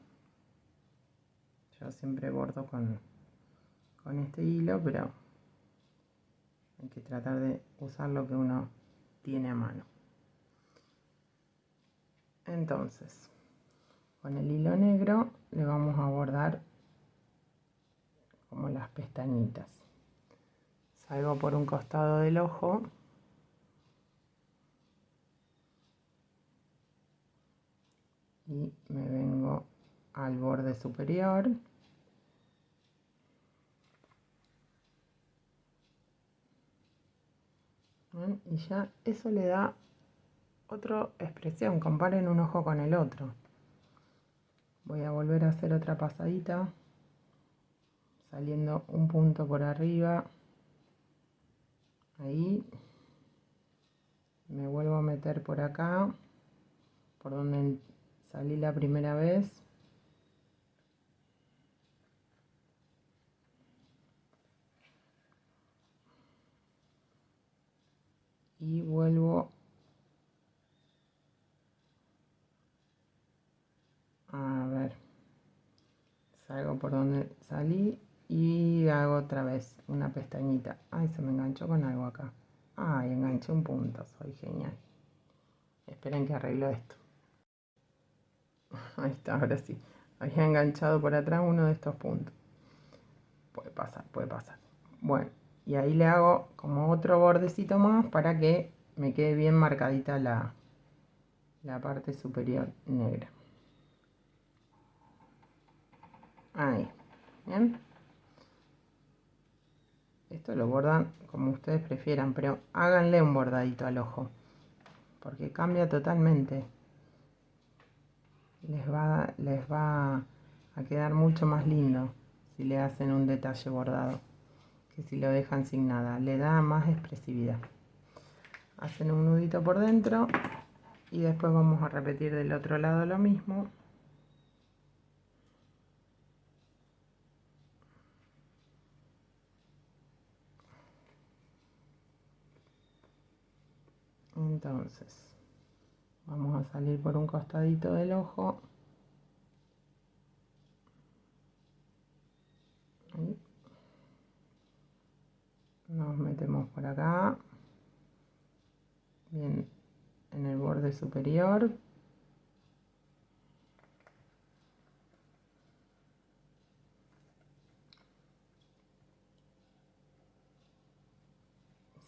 Yo siempre bordo con este hilo, pero hay que tratar de usar lo que uno tiene a mano. Entonces, con el hilo negro le vamos a bordar como las pestañitas. Salgo por un costado del ojo y me vengo al borde superior. ¿Ven? Y ya eso le da otra expresión. Comparen un ojo con el otro. Voy a volver a hacer otra pasadita, saliendo un punto por arriba. Ahí. Me vuelvo a meter por acá, por donde salí la primera vez. Y vuelvo a ver, salgo por donde salí y hago otra vez una pestañita. Ay, se me enganchó con algo acá. Ay, enganché un punto, soy genial. Esperen que arreglo esto. Ahí está, ahora sí. Había enganchado por atrás uno de estos puntos. Puede pasar, puede pasar. Bueno, y ahí le hago como otro bordecito más para que me quede bien marcadita la parte superior negra. Ahí, ¿bien? Esto lo bordan como ustedes prefieran, pero háganle un bordadito al ojo, porque cambia totalmente. Les va a quedar mucho más lindo si le hacen un detalle bordado que si lo dejan sin nada. Le da más expresividad. Hacen un nudito por dentro y después vamos a repetir del otro lado lo mismo. Entonces, vamos a salir por un costadito del ojo. Ahí. Nos metemos por acá, bien en el borde superior.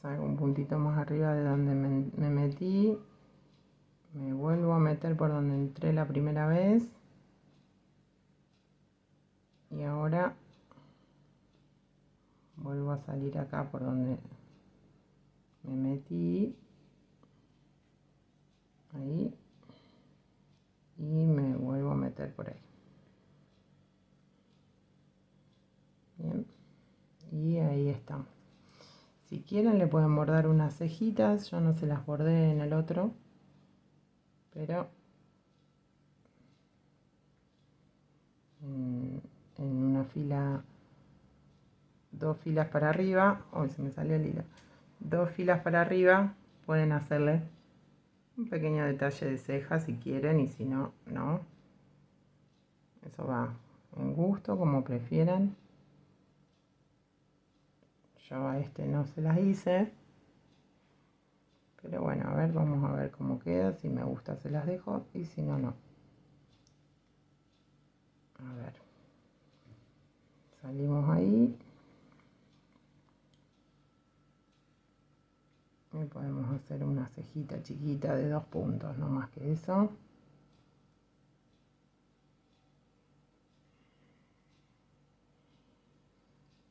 Salgo un puntito más arriba de donde me metí. Me vuelvo a meter por donde entré la primera vez. Y ahora vuelvo a salir acá por donde me metí. Ahí. Y me vuelvo a meter por ahí. Bien. Y ahí estamos. Si quieren le pueden bordar unas cejitas. Yo no se las bordé en el otro. Pero en una fila, 2 filas para arriba. Hoy se me salió el hilo. 2 filas para arriba pueden hacerle un pequeño detalle de ceja si quieren, y si no, no. Eso va en gusto, como prefieran. Yo a este no se las hice. Pero bueno, a ver, vamos a ver cómo queda. Si me gusta se las dejo y si no, no. A ver, salimos ahí y podemos hacer una cejita chiquita de 2 puntos, no más que eso.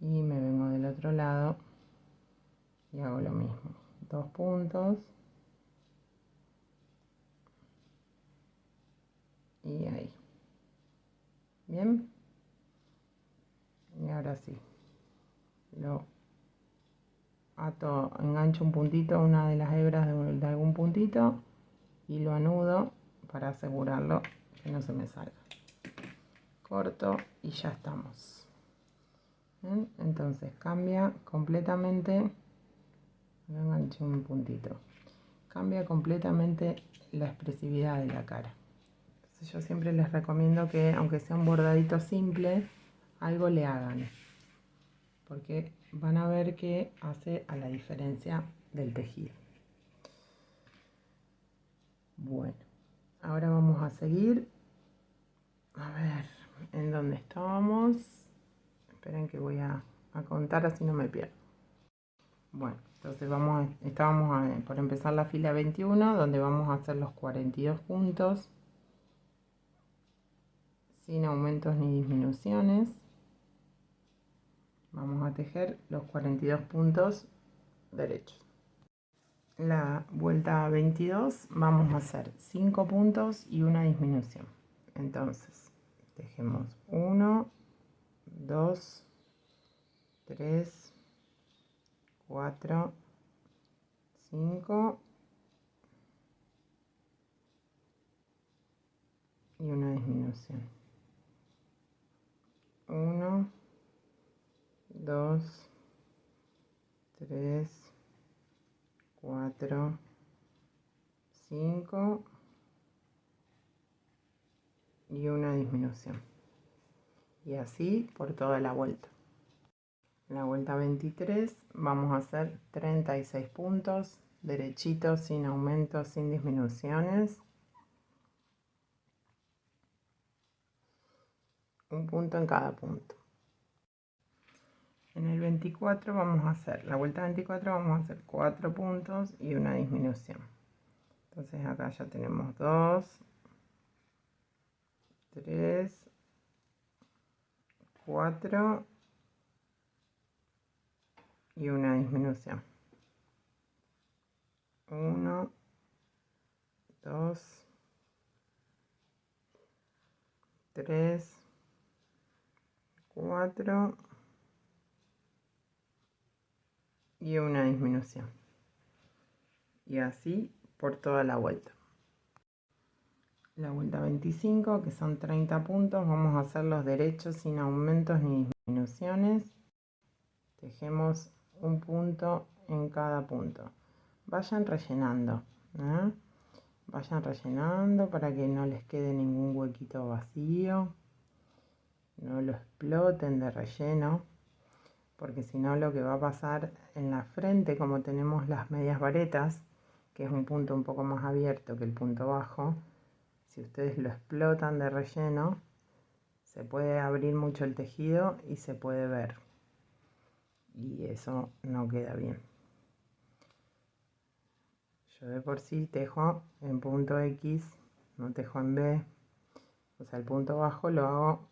Y me vengo del otro lado y hago lo mismo, 2 puntos y ahí. Bien, y ahora sí, lo ato, engancho un puntito, una de las hebras de algún puntito y lo anudo para asegurarlo que no se me salga. Corto y ya estamos. ¿Ven? Entonces cambia completamente, lo enganché un puntito, cambia completamente la expresividad de la cara. Entonces yo siempre les recomiendo que, aunque sea un bordadito simple, algo le hagan, porque van a ver que hace a la diferencia del tejido. Bueno, ahora vamos a seguir. A ver, ¿en dónde estábamos? Esperen que voy a contar, así no me pierdo. Bueno, entonces estábamos por empezar la fila 21, donde vamos a hacer los 42 puntos sin aumentos ni disminuciones. Vamos a tejer los 42 puntos derechos. La vuelta 22 vamos a hacer 5 puntos y una disminución. Entonces tejemos 1, 2, 3, 4, 5 y una disminución. 1, 2, 3, 4, 5 y una disminución. Y así por toda la vuelta. En la vuelta 23 vamos a hacer 36 puntos derechitos, sin aumentos, sin disminuciones. Un punto en cada punto. En el 24 vamos a hacer, la vuelta 24 vamos a hacer 4 puntos y una disminución. Entonces acá ya tenemos 2, 3, 4 y una disminución. 1, 2, 3, 4 y una disminución. Y así por toda la vuelta. La vuelta 25, que son 30 puntos, vamos a hacer los derechos sin aumentos ni disminuciones. Tejemos un punto en cada punto. Vayan rellenando, ¿eh? Vayan rellenando para que no les quede ningún huequito vacío. No lo exploten de relleno, porque si no lo que va a pasar en la frente, como tenemos las medias varetas, que es un punto un poco más abierto que el punto bajo, si ustedes lo explotan de relleno, se puede abrir mucho el tejido y se puede ver. Y eso no queda bien. Yo de por sí tejo en punto X, no tejo en B. O sea, el punto bajo lo hago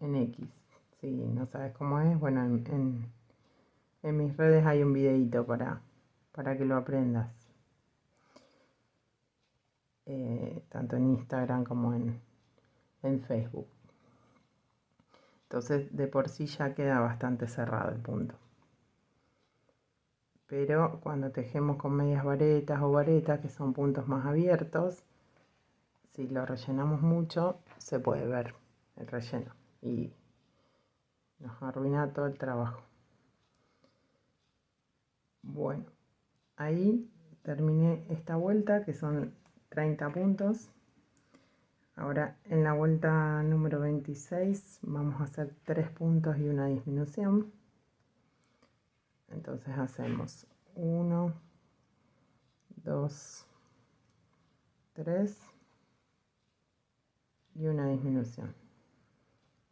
en X. Si no sabes cómo es, bueno, en mis redes hay un videito para que lo aprendas. Tanto en Instagram como en Facebook. Entonces de por sí ya queda bastante cerrado el punto. Pero cuando tejemos con medias varetas o varetas, que son puntos más abiertos, si lo rellenamos mucho, se puede ver el relleno y nos arruina todo el trabajo. Bueno, ahí terminé esta vuelta, que son 30 puntos. Ahora en la vuelta número 26 vamos a hacer 3 puntos y una disminución. Entonces hacemos 1, 2, 3 y una disminución.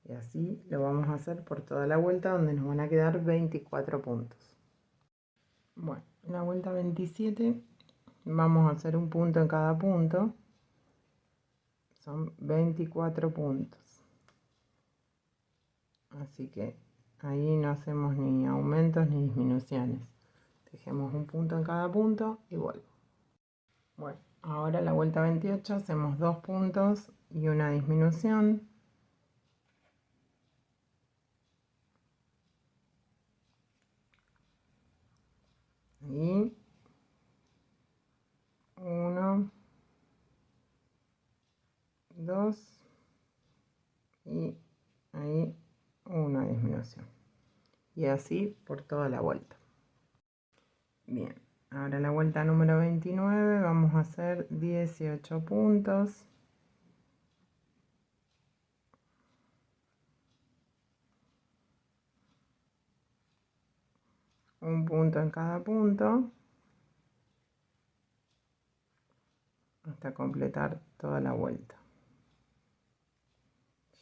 Y así lo vamos a hacer por toda la vuelta, donde nos van a quedar 24 puntos. Bueno, en la vuelta 27 vamos a hacer un punto en cada punto. Son 24 puntos. Así que ahí no hacemos ni aumentos ni disminuciones. Dejemos un punto en cada punto y vuelvo. Bueno, ahora la vuelta 28 hacemos 2 puntos y una disminución. Y 1, 2 y ahí una disminución. Y así por toda la vuelta. Bien, ahora la vuelta número 29 vamos a hacer 18 puntos. Un punto en cada punto hasta completar toda la vuelta.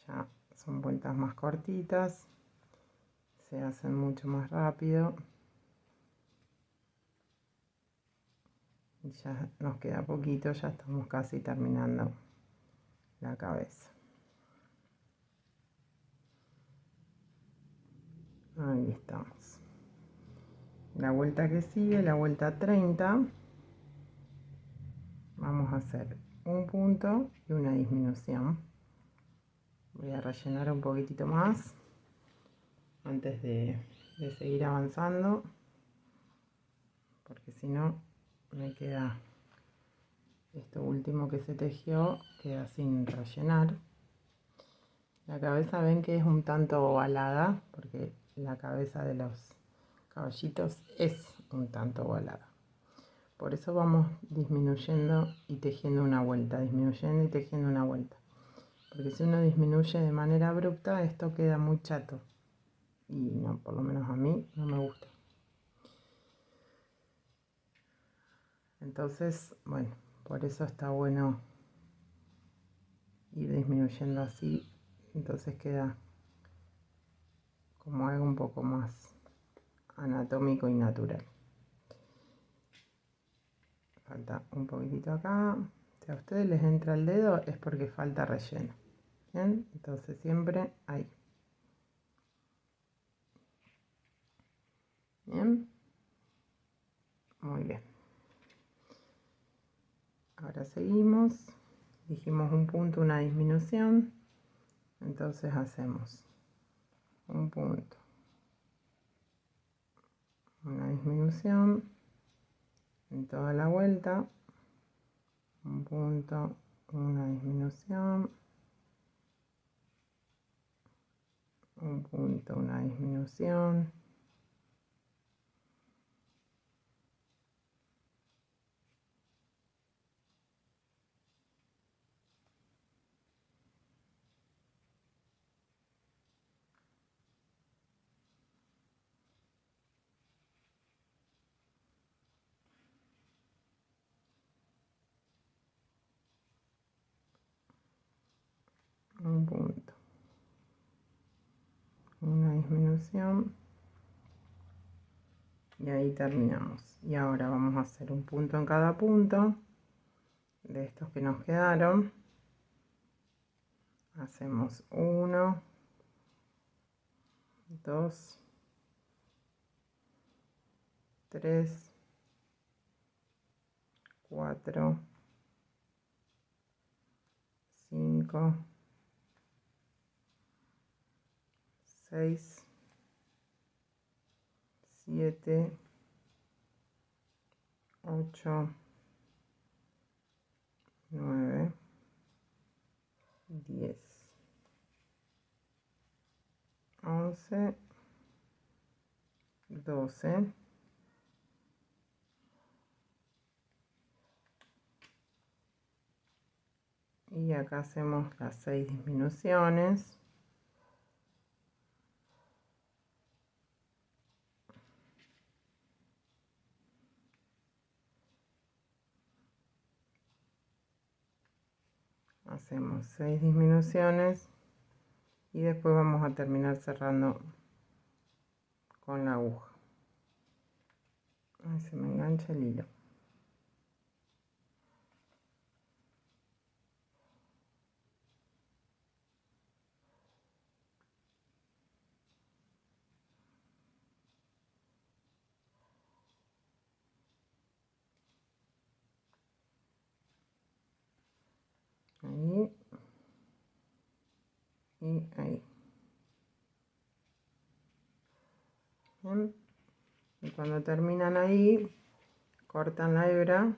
Ya son vueltas más cortitas, se hacen mucho más rápido y ya nos queda poquito, ya estamos casi terminando la cabeza. Ahí estamos. La vuelta que sigue, la vuelta 30, vamos a hacer un punto y una disminución. Voy a rellenar un poquitito más antes de seguir avanzando, porque si no me queda esto último que se tejió, queda sin rellenar. La cabeza ven que es un tanto ovalada, porque la cabeza de los caballitos es un tanto ovalada. Por eso vamos disminuyendo y tejiendo una vuelta, disminuyendo y tejiendo una vuelta. Porque si uno disminuye de manera abrupta, esto queda muy chato. Y no, por lo menos a mí no me gusta. Entonces, bueno, por eso está bueno ir disminuyendo así. Entonces queda como algo un poco más anatómico y natural. Falta un poquitito acá. Si a ustedes les entra el dedo es porque falta relleno. Bien, entonces siempre ahí. Bien. Muy bien. Ahora seguimos. Dijimos un punto, una disminución. Entonces hacemos un punto, una disminución en toda la vuelta. Un punto, una disminución. Un punto, una disminución. Un punto, una disminución y ahí terminamos. Y ahora vamos a hacer un punto en cada punto de estos que nos quedaron. Hacemos 1, 2, 3, 4, 5, 6, 7, 8, 9, 10, 11, 12, y acá hacemos las 6 disminuciones. Hacemos 6 disminuciones y después vamos a terminar cerrando con la aguja. Ay, se me engancha el hilo. Ahí y ahí. Bien. Y cuando terminan ahí, cortan la hebra,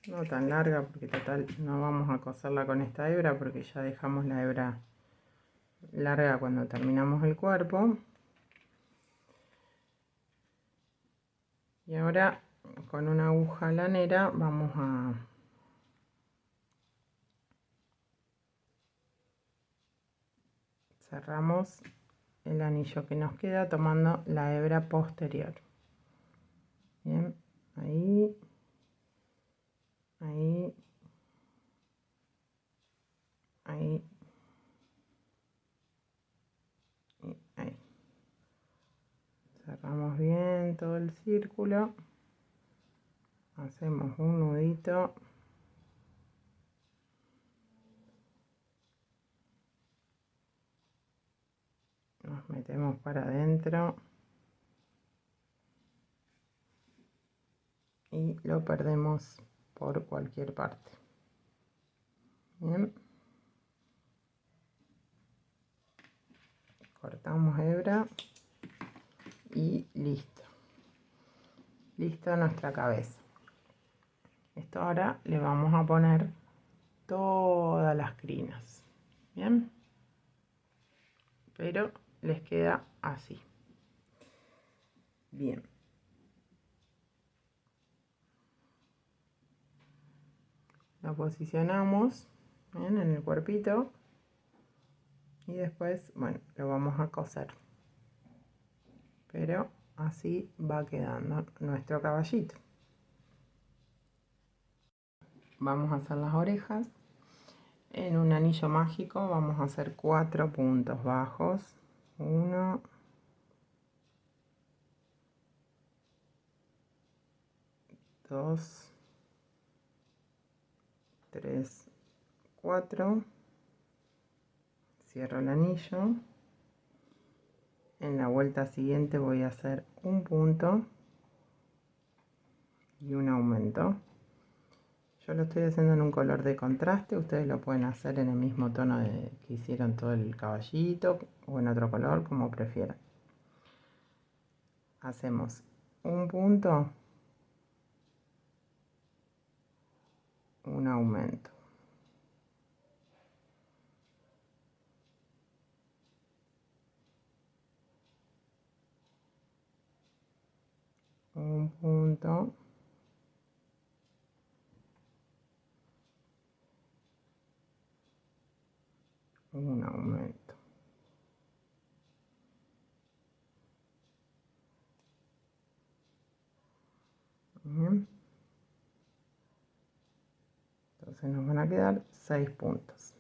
no tan larga porque total no vamos a coserla con esta hebra porque ya dejamos la hebra larga cuando terminamos el cuerpo. Y ahora con una aguja lanera vamos a cerramos el anillo que nos queda tomando la hebra posterior. Bien, ahí, ahí, ahí y ahí. Cerramos bien todo el círculo, hacemos un nudito, nos metemos para adentro y lo perdemos por cualquier parte. Bien, cortamos hebra y listo. Lista nuestra cabeza. Esto ahora le vamos a poner todas las crinas. Bien, pero les queda así. Bien, lo posicionamos bien en el cuerpito y después, bueno, lo vamos a coser, pero así va quedando nuestro caballito. Vamos a hacer las orejas. En un anillo mágico vamos a hacer 4 puntos bajos. 1, 2, 3, 4. Cierro el anillo. En la vuelta siguiente voy a hacer un punto y un aumento. Yo lo estoy haciendo en un color de contraste, ustedes lo pueden hacer en el mismo tono que hicieron todo el caballito o en otro color, como prefieran. Hacemos un punto, un aumento. Un punto, un aumento. Bien. Entonces nos van a quedar 6 puntos.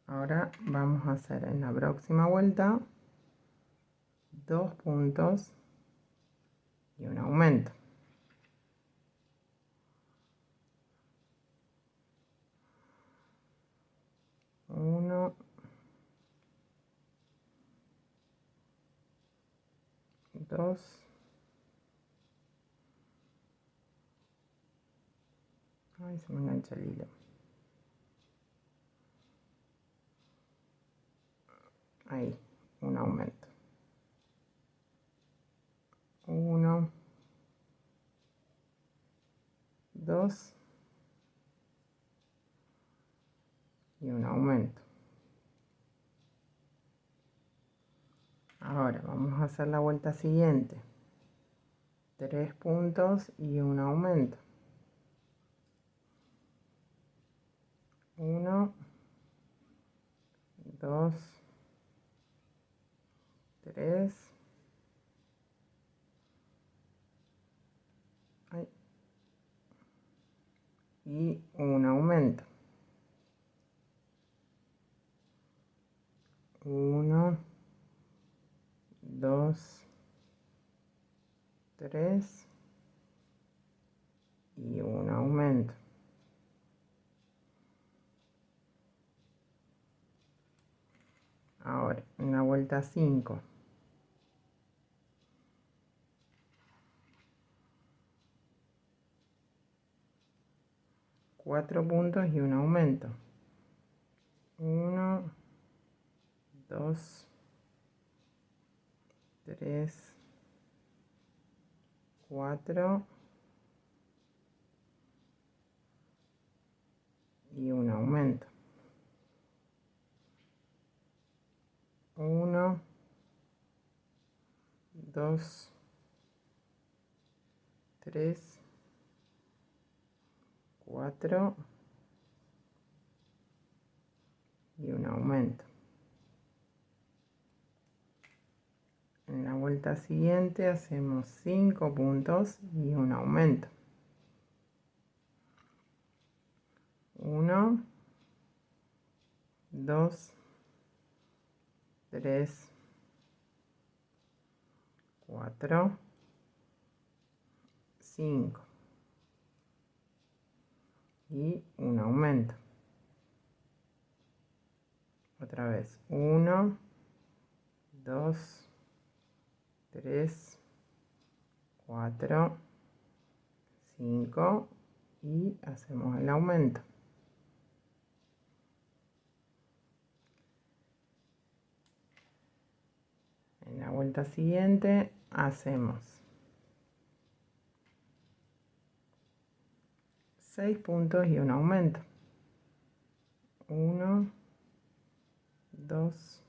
Ahora vamos a hacer en la próxima vuelta 2 puntos y un aumento. 1, 2, ay, se me engancha el hilo. Ahí, un aumento. 1, 2 y un aumento. Ahora vamos a hacer la vuelta siguiente. 3 puntos y un aumento. 1, 2, 3. Y un aumento. 1, 2, 3 y un aumento. Ahora, en la vuelta 5. 4 puntos y un aumento. 1, 2, 3, 4 y un aumento. 1, 2, 3, 4 y un aumento. En la vuelta siguiente hacemos 5 puntos y un aumento. 1, 2, 3, 4, 5 y un aumento. Otra vez, 1, 2, 3, 4, 5 y hacemos el aumento. En la vuelta siguiente hacemos 6 puntos y un aumento. 1, 2,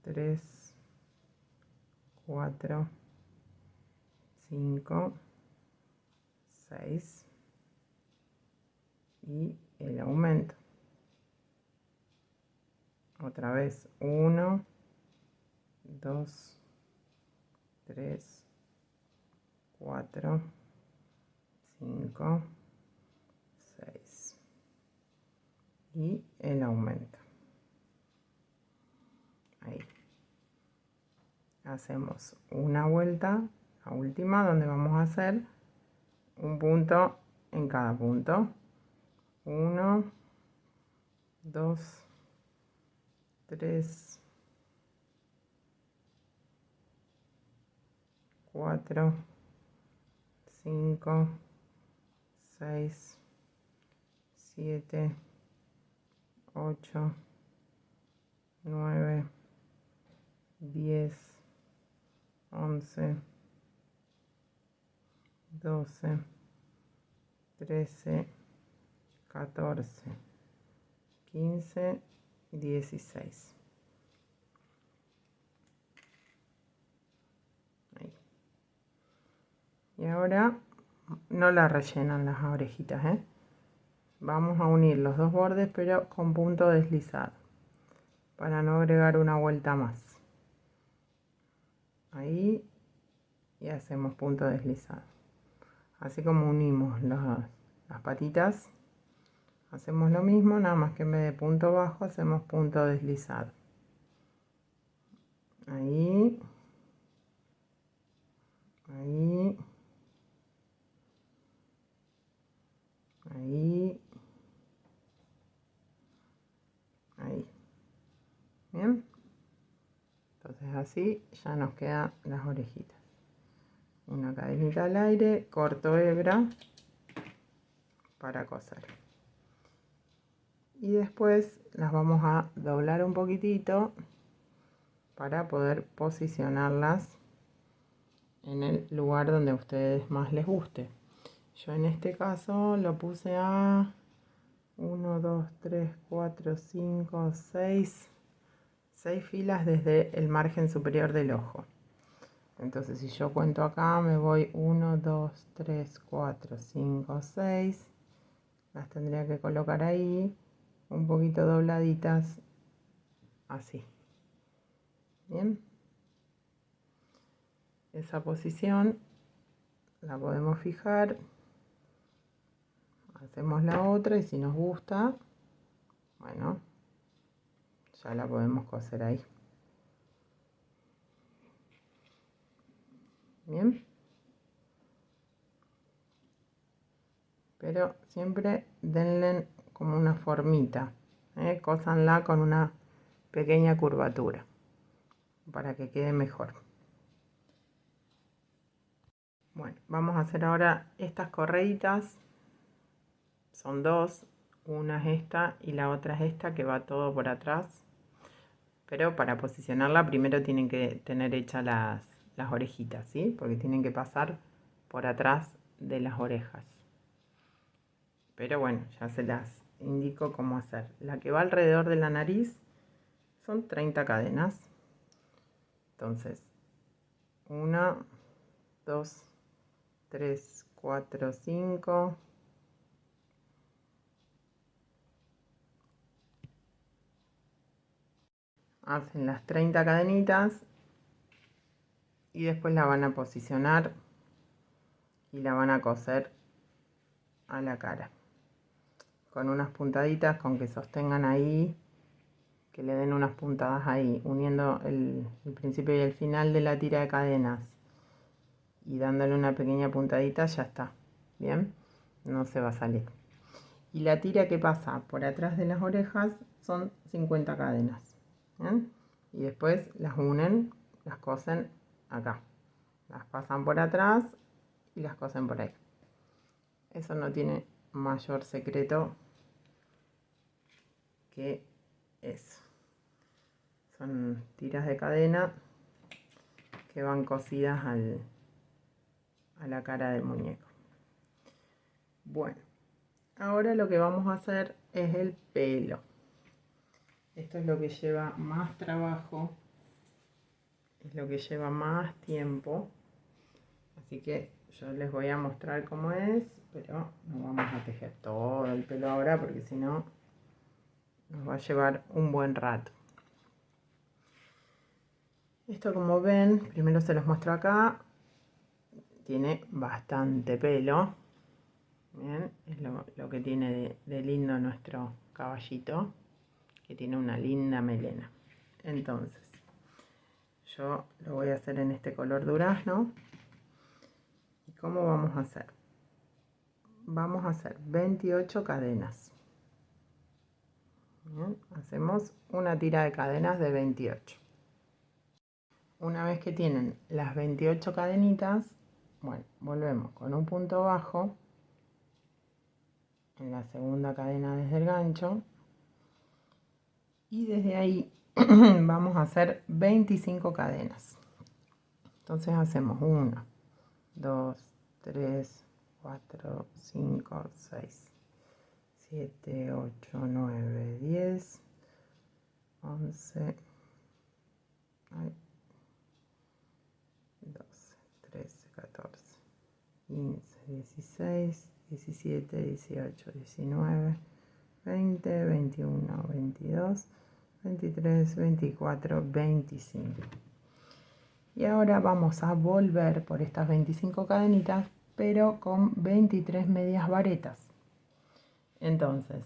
3, 4, 5, 6 y el aumento. Otra vez 1, 2, 3, 4, 5, 6 y el aumento. Ahí. Hacemos una vuelta, la última, donde vamos a hacer un punto en cada punto. 1, 2, 3, 4, 5, 6, 7, 8, 9, 10, 11, 12, 13, 14, 15, 16. Ahí. Y ahora no la rellenan las orejitas, ¿eh? Vamos a unir los dos bordes pero con punto deslizado para no agregar una vuelta más. Ahí, y hacemos punto deslizado. Así como unimos las patitas, hacemos lo mismo, nada más que en vez de punto bajo hacemos punto deslizado. Ahí, ahí, ahí, ahí. Bien, entonces así ya nos quedan las orejitas. Una cadenita al aire, corto hebra para coser. Y después las vamos a doblar un poquitito para poder posicionarlas en el lugar donde a ustedes más les guste. Yo en este caso lo puse a 1, 2, 3, 4, 5, 6 filas desde el margen superior del ojo. Entonces si yo cuento acá me voy 1, 2, 3, 4, 5, 6. Las tendría que colocar ahí un poquito dobladitas así. Bien, esa posición la podemos fijar, hacemos la otra y si nos gusta, bueno, ya la podemos coser ahí. Bien. Pero siempre denle como una formita, cósanla con una pequeña curvatura para que quede mejor. Bueno, vamos a hacer ahora estas correitas. Son dos, una es esta y la otra es esta, que va todo por atrás. Pero para posicionarla primero tienen que tener hechas las orejitas, ¿sí? Porque tienen que pasar por atrás de las orejas. Pero bueno, ya se las indico cómo hacer. La que va alrededor de la nariz son 30 cadenas. Entonces, 1, 2, 3, 4, 5. Hacen las 30 cadenitas y después la van a posicionar y la van a coser a la cara. Con unas puntaditas, con que sostengan ahí, que le den unas puntadas ahí, uniendo el principio y el final de la tira de cadenas y dándole una pequeña puntadita, ya está. Bien, no se va a salir. Y la tira que pasa por atrás de las orejas son 50 cadenas. ¿Bien? Y después las unen, las cosen acá. Las pasan por atrás y las cosen por ahí. Eso no tiene mayor secreto que eso. Son tiras de cadena que van cosidas a la cara del muñeco. Bueno, ahora lo que vamos a hacer es el pelo. Esto es lo que lleva más trabajo, es lo que lleva más tiempo. Así que yo les voy a mostrar cómo es, pero no vamos a tejer todo el pelo ahora porque si no nos va a llevar un buen rato. Esto, como ven, primero se los muestro acá. Tiene bastante pelo. Bien, es lo que tiene de lindo nuestro caballito, que tiene una linda melena. Entonces, yo lo voy a hacer en este color durazno. ¿Y cómo vamos a hacer? Vamos a hacer 28 cadenas. Bien, hacemos una tira de cadenas de 28. Una vez que tienen las 28 cadenitas, bueno, volvemos con un punto bajo en la segunda cadena desde el gancho y desde ahí vamos a hacer 25 cadenas. Entonces hacemos 1, 2, 3, 4, 5, 6, 7, 8, 9, 10, 11, 12, 13, 14, 15, 16, 17, 18, 19, 20, 21, 22, 23, 24, 25. Y ahora vamos a volver por estas 25 cadenitas, pero con 23 medias varetas. Entonces,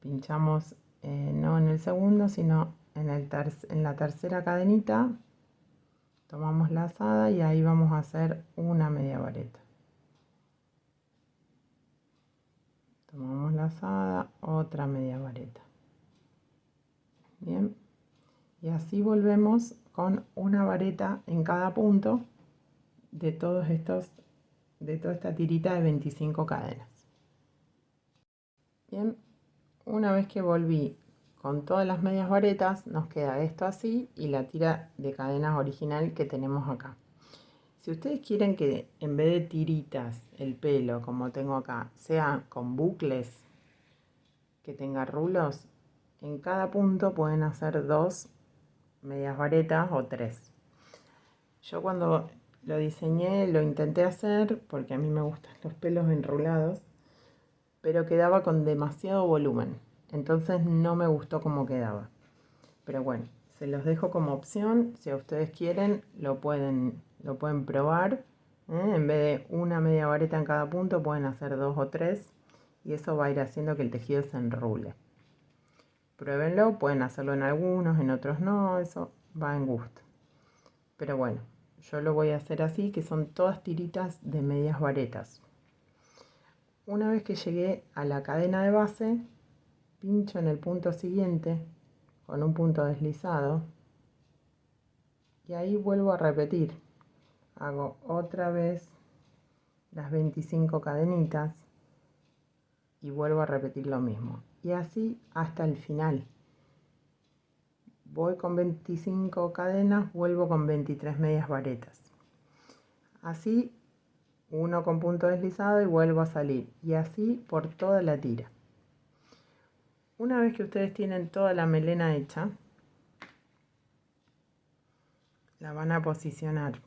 pinchamos no en el segundo, sino en la tercera cadenita. Tomamos la lazada y ahí vamos a hacer una media vareta. Tomamos la lazada, otra media vareta. Bien, y así volvemos con una vareta en cada punto de toda esta tirita de 25 cadenas. Bien, una vez que volví con todas las medias varetas, nos queda esto así y la tira de cadenas original que tenemos acá. Si ustedes quieren que en vez de tiritas el pelo, como tengo acá, sea con bucles, que tenga rulos, en cada punto pueden hacer 2 medias varetas o 3. Yo cuando lo diseñé lo intenté hacer porque a mí me gustan los pelos enrulados, pero quedaba con demasiado volumen, entonces no me gustó cómo quedaba. Pero bueno, se los dejo como opción. Si ustedes quieren lo pueden probar, en vez de una media vareta en cada punto pueden hacer 2 o 3 y eso va a ir haciendo que el tejido se enrule. Pruébenlo, pueden hacerlo en algunos, en otros no, eso va en gusto. Pero bueno, yo lo voy a hacer así, que son todas tiritas de medias varetas. Una vez que llegué a la cadena de base, pincho en el punto siguiente con un punto deslizado y ahí vuelvo a repetir. Hago otra vez las 25 cadenitas y vuelvo a repetir lo mismo. Y así hasta el final. Voy con 25 cadenas, vuelvo con 23 medias varetas. Así, uno con punto deslizado y vuelvo a salir. Y así por toda la tira. Una vez que ustedes tienen toda la melena hecha, la van a posicionar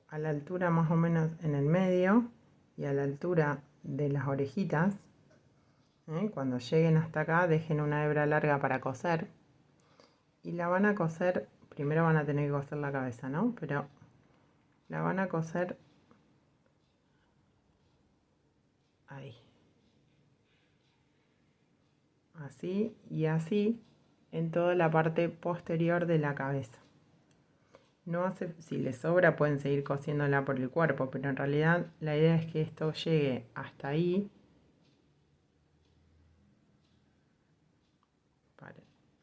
a la altura más o menos en el medio y a la altura de las orejitas. Cuando lleguen hasta acá, dejen una hebra larga para coser. Y la van a coser, primero van a tener que coser la cabeza, ¿no? Pero la van a coser ahí. Así y así en toda la parte posterior de la cabeza. No hace, si les sobra pueden seguir cosiéndola por el cuerpo, pero en realidad la idea es que esto llegue hasta ahí.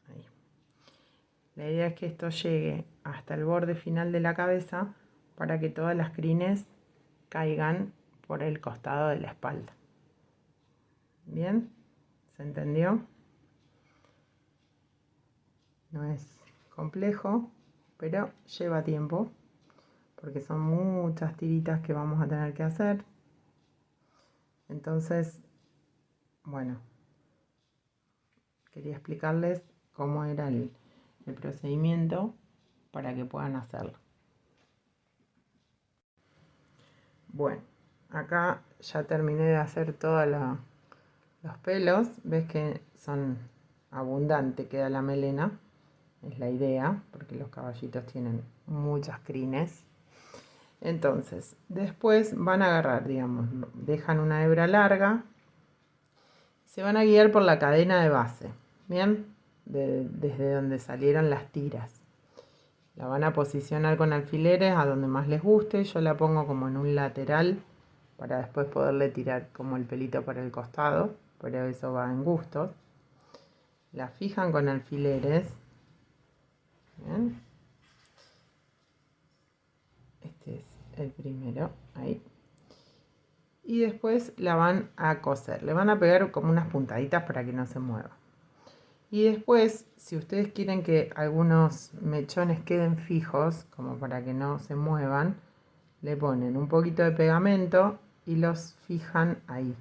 Ahí. La idea es que esto llegue hasta el borde final de la cabeza para que todas las crines caigan por el costado de la espalda. ¿Bien? ¿Se entendió? No es complejo, pero lleva tiempo porque son muchas tiritas que vamos a tener que hacer. Entonces, bueno, quería explicarles cómo era el procedimiento para que puedan hacerlo. Bueno, acá ya terminé de hacer todos los pelos. Ves que son abundante, queda la melena. Es la idea, porque los caballitos tienen muchas crines. Entonces, después van a agarrar, digamos, dejan una hebra larga. Se van a guiar por la cadena de base, ¿bien? Desde donde salieron las tiras. La van a posicionar con alfileres a donde más les guste. Yo la pongo como en un lateral para después poderle tirar como el pelito para el costado, pero eso va en gustos. La fijan con alfileres. ¿Bien? Este es el primero, ahí. Y después la van a coser. Le van a pegar como unas puntaditas para que no se mueva. Y después, si ustedes quieren que algunos mechones queden fijos, como para que no se muevan, le ponen un poquito de pegamento y los fijan ahí.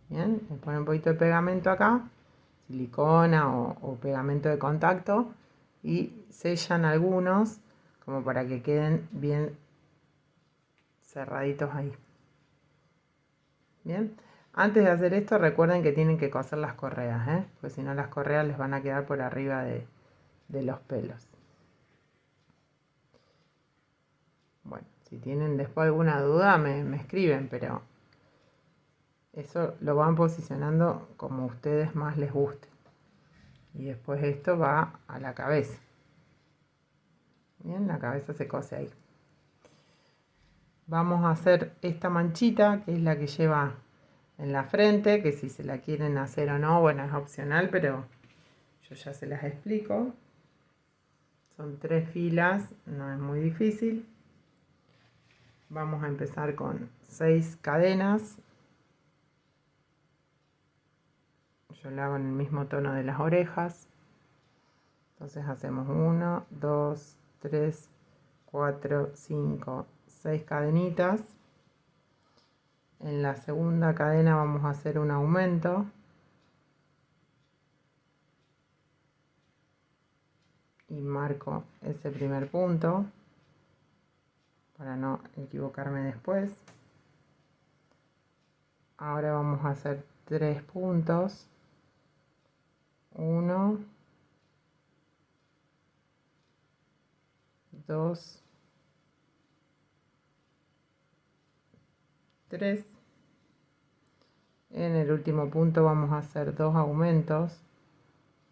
Bien, le ponen un poquito de pegamento acá, silicona o pegamento de contacto, y sellan algunos como para que queden bien cerraditos ahí. Bien, antes de hacer esto recuerden que tienen que coser las correas, porque si no las correas les van a quedar por arriba de los pelos. Bueno, si tienen después alguna duda me escriben, pero eso lo van posicionando como a ustedes más les guste. Y después esto va a la cabeza. Bien, la cabeza se cose ahí. Vamos a hacer esta manchita, que es la que lleva en la frente, que si se la quieren hacer o no, bueno, es opcional, pero yo ya se las explico. Son 3 filas, no es muy difícil. Vamos a empezar con 6 cadenas. Yo lo hago en el mismo tono de las orejas. Entonces hacemos 1, 2, 3, 4, 5, 6 cadenitas. En la segunda cadena vamos a hacer un aumento. Y marco ese primer punto para no equivocarme después. Ahora vamos a hacer 3 puntos. 1, 2, 3. En el último punto vamos a hacer 2 aumentos.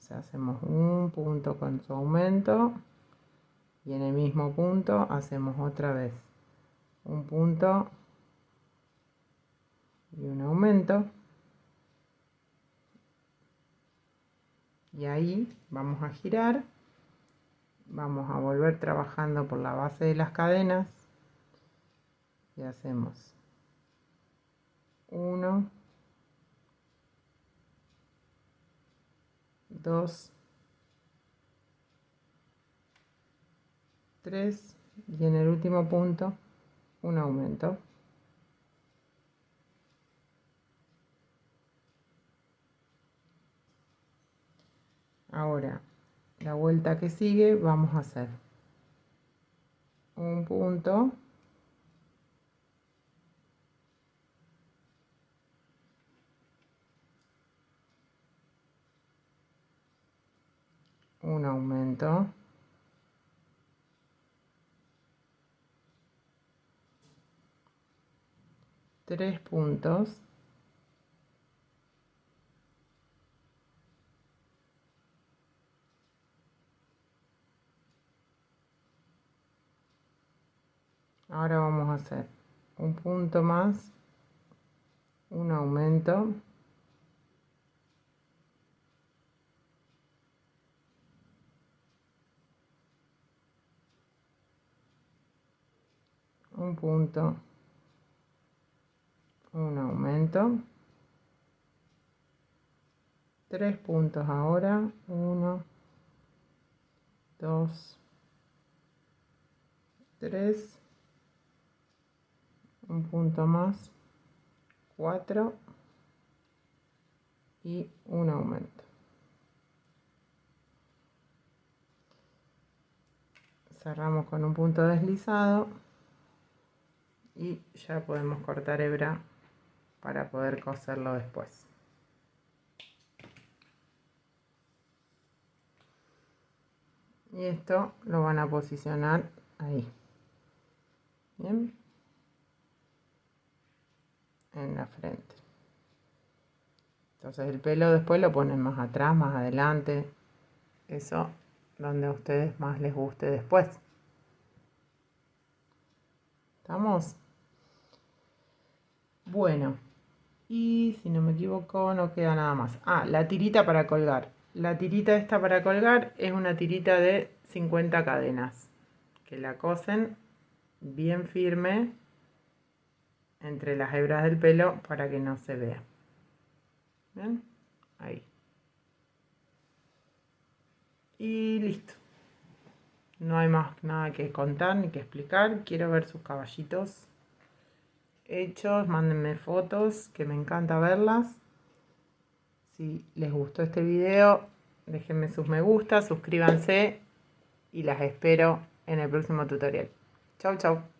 sea, hacemos un punto con su aumento y en el mismo punto hacemos otra vez un punto y un aumento, y ahí vamos a girar, vamos a volver trabajando por la base de las cadenas y hacemos 1, 2, 3 y en el último punto un aumento. Ahora, la vuelta que sigue vamos a hacer un punto, un aumento, tres puntos, ahora vamos a hacer un punto más, un aumento, un punto, un aumento, tres puntos ahora, 1, 2, 3, un punto más, 4 y un aumento. Cerramos con un punto deslizado y ya podemos cortar hebra para poder coserlo después. Y esto lo van a posicionar ahí, bien, en la frente. Entonces el pelo después lo ponen más atrás, más adelante, eso donde a ustedes más les guste después. ¿Estamos? Bueno, y si no me equivoco no queda nada más. Ah, la tirita para colgar. La tirita esta para colgar es una tirita de 50 cadenas, que la cosen bien firme entre las hebras del pelo para que no se vea. ¿Ven? Ahí. Y listo. No hay más nada que contar ni que explicar. Quiero ver sus caballitos hechos. Mándenme fotos, que me encanta verlas. Si les gustó este video, déjenme sus me gusta, suscríbanse y las espero en el próximo tutorial. Chau, chau.